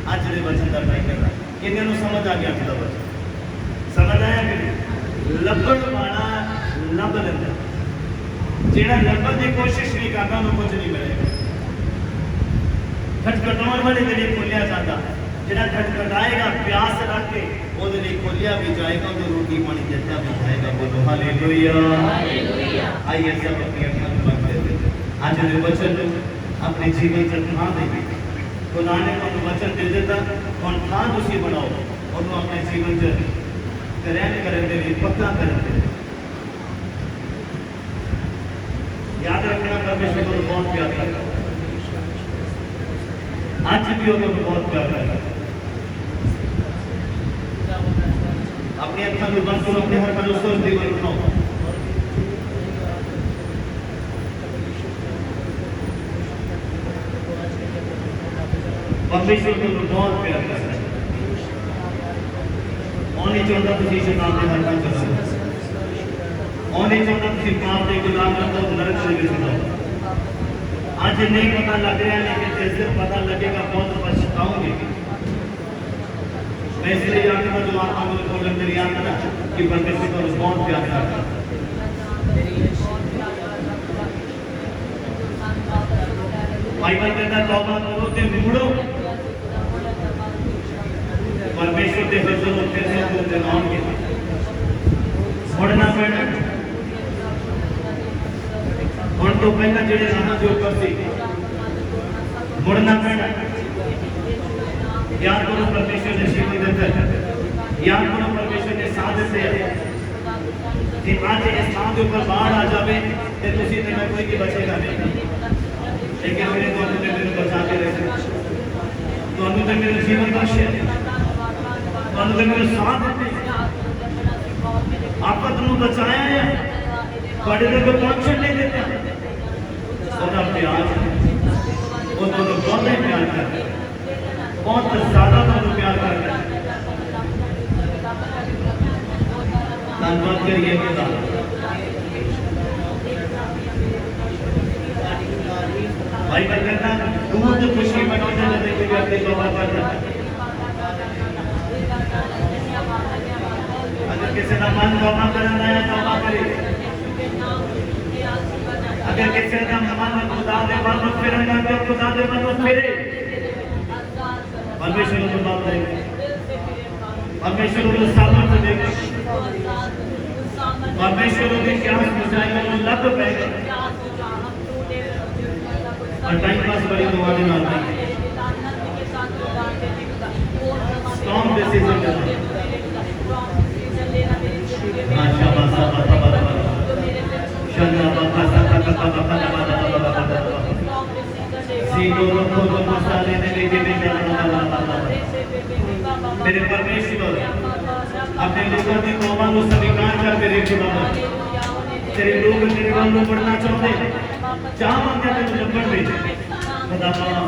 अज के वचन का ट्राई करना। किन्ने को समझ आ गया? अज का वचन समझ आया कि लभण वाला लभ लेंदा, जिहड़ा लभण की कोशिश नहीं करता उन्हें कुछ नहीं मिलेगा। खटखटाउण वाले के लिए खोलिया जाता, जिहड़ा खटखटाएगा प्यास रख के वो खोलिया भी जाएगा, वो रोटी पानी दिता भी जाएगा। बोलो हालेलुया। आइए सब अपनी अखियां बंद कर देते, आज के वचन अपने जीवन से ठां देंगे। खुदा ने तुहानूं वचन दे दिता, हुण ठां तुसीं बनाओ, उन्होंने अपने जीवन से ग्रहण करने के लिए पक्का करने। याद रखना, परमेश्वर को बहुत प्यार करता, आज भी उन्होंने बहुत प्यार करता। अपनी अखियां को बंद करो, अपने हर पल उसको जीवन बनाओ। परमेश्वर को बहुत प्यार करता है, और नहीं चाहता तुझे शैतान के हाथ में चलो, और नहीं चाहता तुझे पाप के गुलाम रखो, नरक से बचाओ। आज नहीं पता लग रहा, लेकिन जिस दिन पता लगेगा बहुत पछताओगे। मैं इसलिए जानता जो आत्मा मुझे बोल मेरी आत्मा कि परमेश्वर को बहुत प्यार करता। बाइबल कहता तौबा करो ते मुड़ो, परमेश्वर के हुजूर फिर से बोलते नाम के मुड़ना पैना। हुण तो पहला जेड़े राह जो ऊपर सी मुड़ना पैना, याद करो परमेश्वर ने जीवन देता है, याद करो परमेश्वर ने साथ देते हैं कि आज इस स्थान के ऊपर बाढ़ आ जाए तो तुसी ते मैं कोई भी बचेगा नहीं, लेकिन मेरे तो ने मेरे बचा के रखे, तो ने मेरे जीवन बख्शे, तो ने मेरे साथ देते, आपत नु बचाया है, बड़े तक पहुंचने नहीं देता, सदा प्यार, वो तो बहुत ही प्यार करता है, बहुत ज्यादा तो प्यार करता है। धन्यवाद करिए पिता, भाई बन करना दूध खुशी मनाने लगे कोई अपनी तौबा करना, अगर किसी का मन तौबा करना है तौबा करे, अगर किसी का मन खुदा दे मन फिरना तो खुदा दे मन फिरे, परमेश्वर को बात करेंगे, परमेश्वर को सामर्थ देंगे, परमेश्वर की क्या बुझाएगा वो लग पाएगा, और टाइम पास बड़ी दुआ देना आता है, स्ट्रॉन्ग डिसीजन लेना, शाबाश शाबाश शाबाश, शन्ना बाबा सका सका बाबा बाबा बाबा सीधो रखो तो मसाले ने लेके भी जाना बाबा, मेरे परमेश्वर अपने लोगों की तौबा को स्वीकार कर मेरे खुदा, तेरे लोग तेरे नाम को पढ़ना चाहते, चाह मांगते तेरे लंबड़ में खुदा पाना,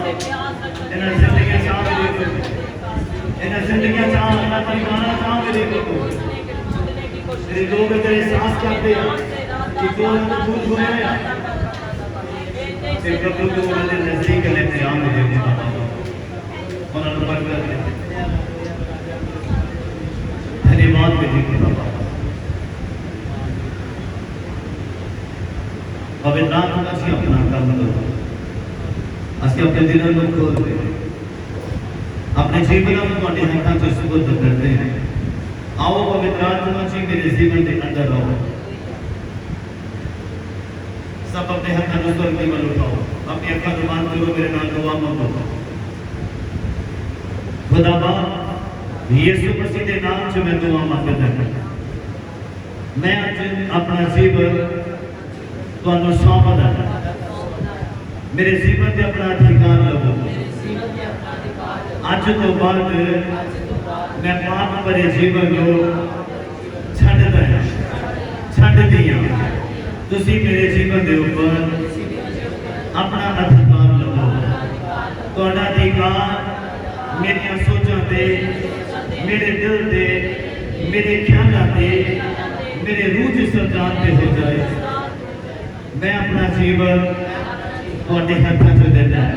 इन्हें जिंदगी चाह मेरे को, इन्हें जिंदगी चाह अपना परिवार चाह मेरे को, तेरे लोग तेरे सांस करते हैं कि कौन दूर हो गया, तेरे प्रभु को उन्हें नजदीक लेते आ मुझे खुदा पाना, उन्हें बरकत दे, धन्यवाद मेरे खुदा पाना। पवित्र आत्मा से अपना काम करो, असि अपने दिलों को खोलते हैं, अपने जीवन में तुम्हारे हाथों से सुपुर्द करते हैं, आओ पवित्र आत्मा जी मेरे जीवन के अंदर आओ, सब अपने हाथों को स्वर्ग की ओर उठाओ, अपनी आंखों को बंद करो, मेरे नाम दुआ मांगो, खुदा बाप यीशु मसीह के नाम से मैं दुआ मांगता हूं, मैं आज अपना जीवन तुहानू सौंपदा, मेरे जीवन से अपना अधिकार लवो, अज तो बाद मैं पाप भरे जीवन को छड्डदा हां, छड्डदी हां, तुसी मेरे जीवन के ऊपर अपना अधिकार लवो, तुहाडा अधिकार मेरी सोचां ते, मेरे दिल से, मेरे ख्यालों से, मेरे रूह के सरकार पे हो जाए, मैं अपना जीवन तुहाडे हाथों में देना है,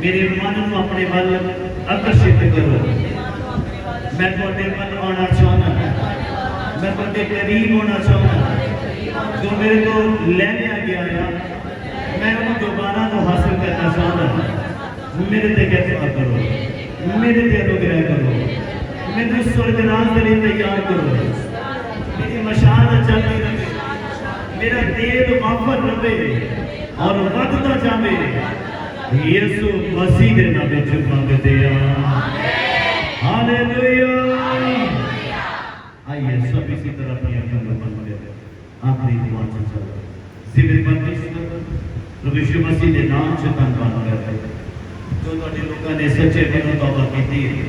मेरे मन को अपने वाल आकर्षित करो, मैं तुहाडे मन आना चाहना, मैं तुहाडे करीब होना चाहना, जो मेरे को ले लिया गया है मैं उन्हें दोबारा तो हासिल करना चाहना, मेरे ते कृपा करो, मेरे ते अनुग्रह करो, मेरे स्वर्ग राज के लिए तैयार करो, मेरी मशाल चलती रहे, मेरा तेल वाफर रहे और बढ़ता जाए, यीशु मसीह के नाम में मांगते हैं, हालेलुया। आइए सब इसी तरह अपनी आंखों को बंद करें, आखिरी दुआ से चलो, सिमरन परमेश्वर प्रभु यीशु मसीह के नाम से धन्यवाद करते हैं, जो तुहाडे लोगों ने सच्चे दिलों तौबा की है,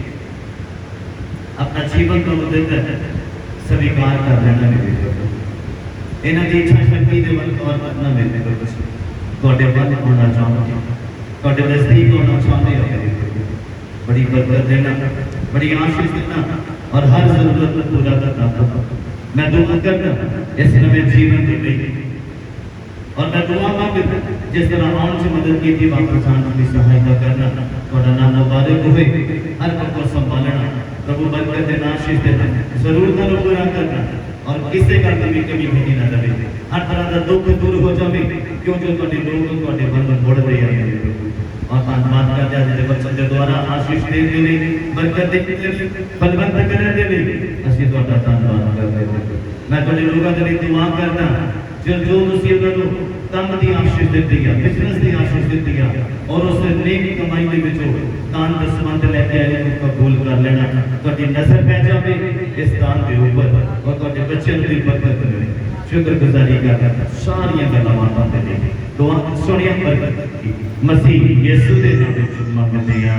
अपना जीवन को स्वीकार कर लेना मेरे प्रभु, इन्हां दी इच्छा शक्ति दे वल और करना मेरे प्रभु, तुहाडे वल होना चाहते, तुहाडे नजदीक होना चाहते हो मेरे प्रभु, बड़ी बरकत देना, बड़ी आशीष देना और हर जरूरत को पूरा करना। मैं दुआ करना इस नवे जीवन के लिए, और मैं दुआ मांगता जिस तरह आम से मदद की थी वापस आने की सहायता करना, तुहाडा नाम मुबारक होवे, हर एक को संभालना प्रभु, बरकत देना, आशीष देना, जरूरतों को पूरा करना और किसी का कभी कमी नहीं ना रहे, हर तरह का दुख दूर हो जाए, क्यों जो तुहाडे लोग तुहाडे बल मोड़ दे हैं और धन्यवाद करते हैं जिहदे बच्चों के द्वारा आशीष देने लिए, बरकत देने लिए, बलवंत करने के लिए, असि तुहाडा धन्यवाद करते हैं। मैं तुहाडे लोगों के लिए दुआ करना जो ਤੁਸੀਂ ਉਹਨਾਂ ਨੂੰ ਕੰਮ ਦੀ ਆਸ਼ੀਸ਼ ਦਿੱਤੀ ਆ, ਬਿਜ਼ਨਸ ਦੀ ਆਸ਼ੀਸ਼ ਦਿੱਤੀ ਆ, ਔਰ ਉਸ ਨੇਕ ਕਮਾਈ ਦੇ ਵਿੱਚੋਂ ਦਾਨ ਦਸਵੰਧ ਲੈ ਕੇ ਆਏ ਨੂੰ ਕਬੂਲ ਕਰ ਲੈਣਾ। ਤੁਹਾਡੀ ਨਜ਼ਰ ਪੈ ਜਾਵੇ ਇਸ ਦਾਨ ਦੇ ਉੱਪਰ, ਔਰ ਤੁਹਾਡੇ ਬੱਚਿਆਂ ਦੀ ਬਰਕਤ ਹੋਵੇ। ਸ਼ੁਕਰਗੁਜ਼ਾਰੀ ਕਰ ਸਾਰੀਆਂ ਗੱਲਾਂ ਮਾਤਾ ਦੇ ਨੇ ਦੁਆ ਸੁਣੀਆਂ ਬਰਕਤ ਦੀ ਮਸੀਹ ਯਿਸੂ ਦੇ ਨਾਮ ਵਿੱਚ ਮੰਗਦੇ ਆ,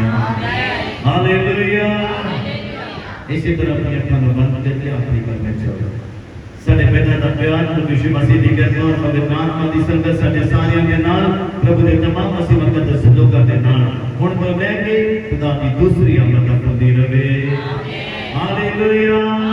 ਹਾਲੇਲੂਇਆ। ਇਸੇ ਤਰ੍ਹਾਂ ਆਪਣੀ ਅੱਖਾਂ ਨੂੰ ਬੰਦ ਕਰਕੇ ਆਖਰੀ ਕਰਨਾ ਚਾਹੋ। ਸਾਡੇ ਪਿਤਾ ਦਾ ਪਿਆਰ, ਪ੍ਰਭੂ ਯਿਸੂ ਮਸੀਹ ਦੀ ਕਿਰਪਾ ਔਰ ਪਵਿੱਤਰ ਆਤਮਾ ਦੀ ਸੰਗਤ ਸਾਡੇ ਸਾਰਿਆਂ ਦੇ ਨਾਲ, ਪ੍ਰਭੂ ਦੇ ਤਮਾਮ ਮਸੀਹ ਮੁਕੱਦਸ ਲੋਕਾਂ ਦੇ ਨਾਲ ਹੁਣ ਤੋਂ ਲੈ ਕੇ ਖੁਦਾ ਦੀ ਦੂਸਰੀ ਆਮਦ ਤੱਕ ਹੁੰਦੀ ਰਹੇ। ਹਾਲੇਲੂਇਆ।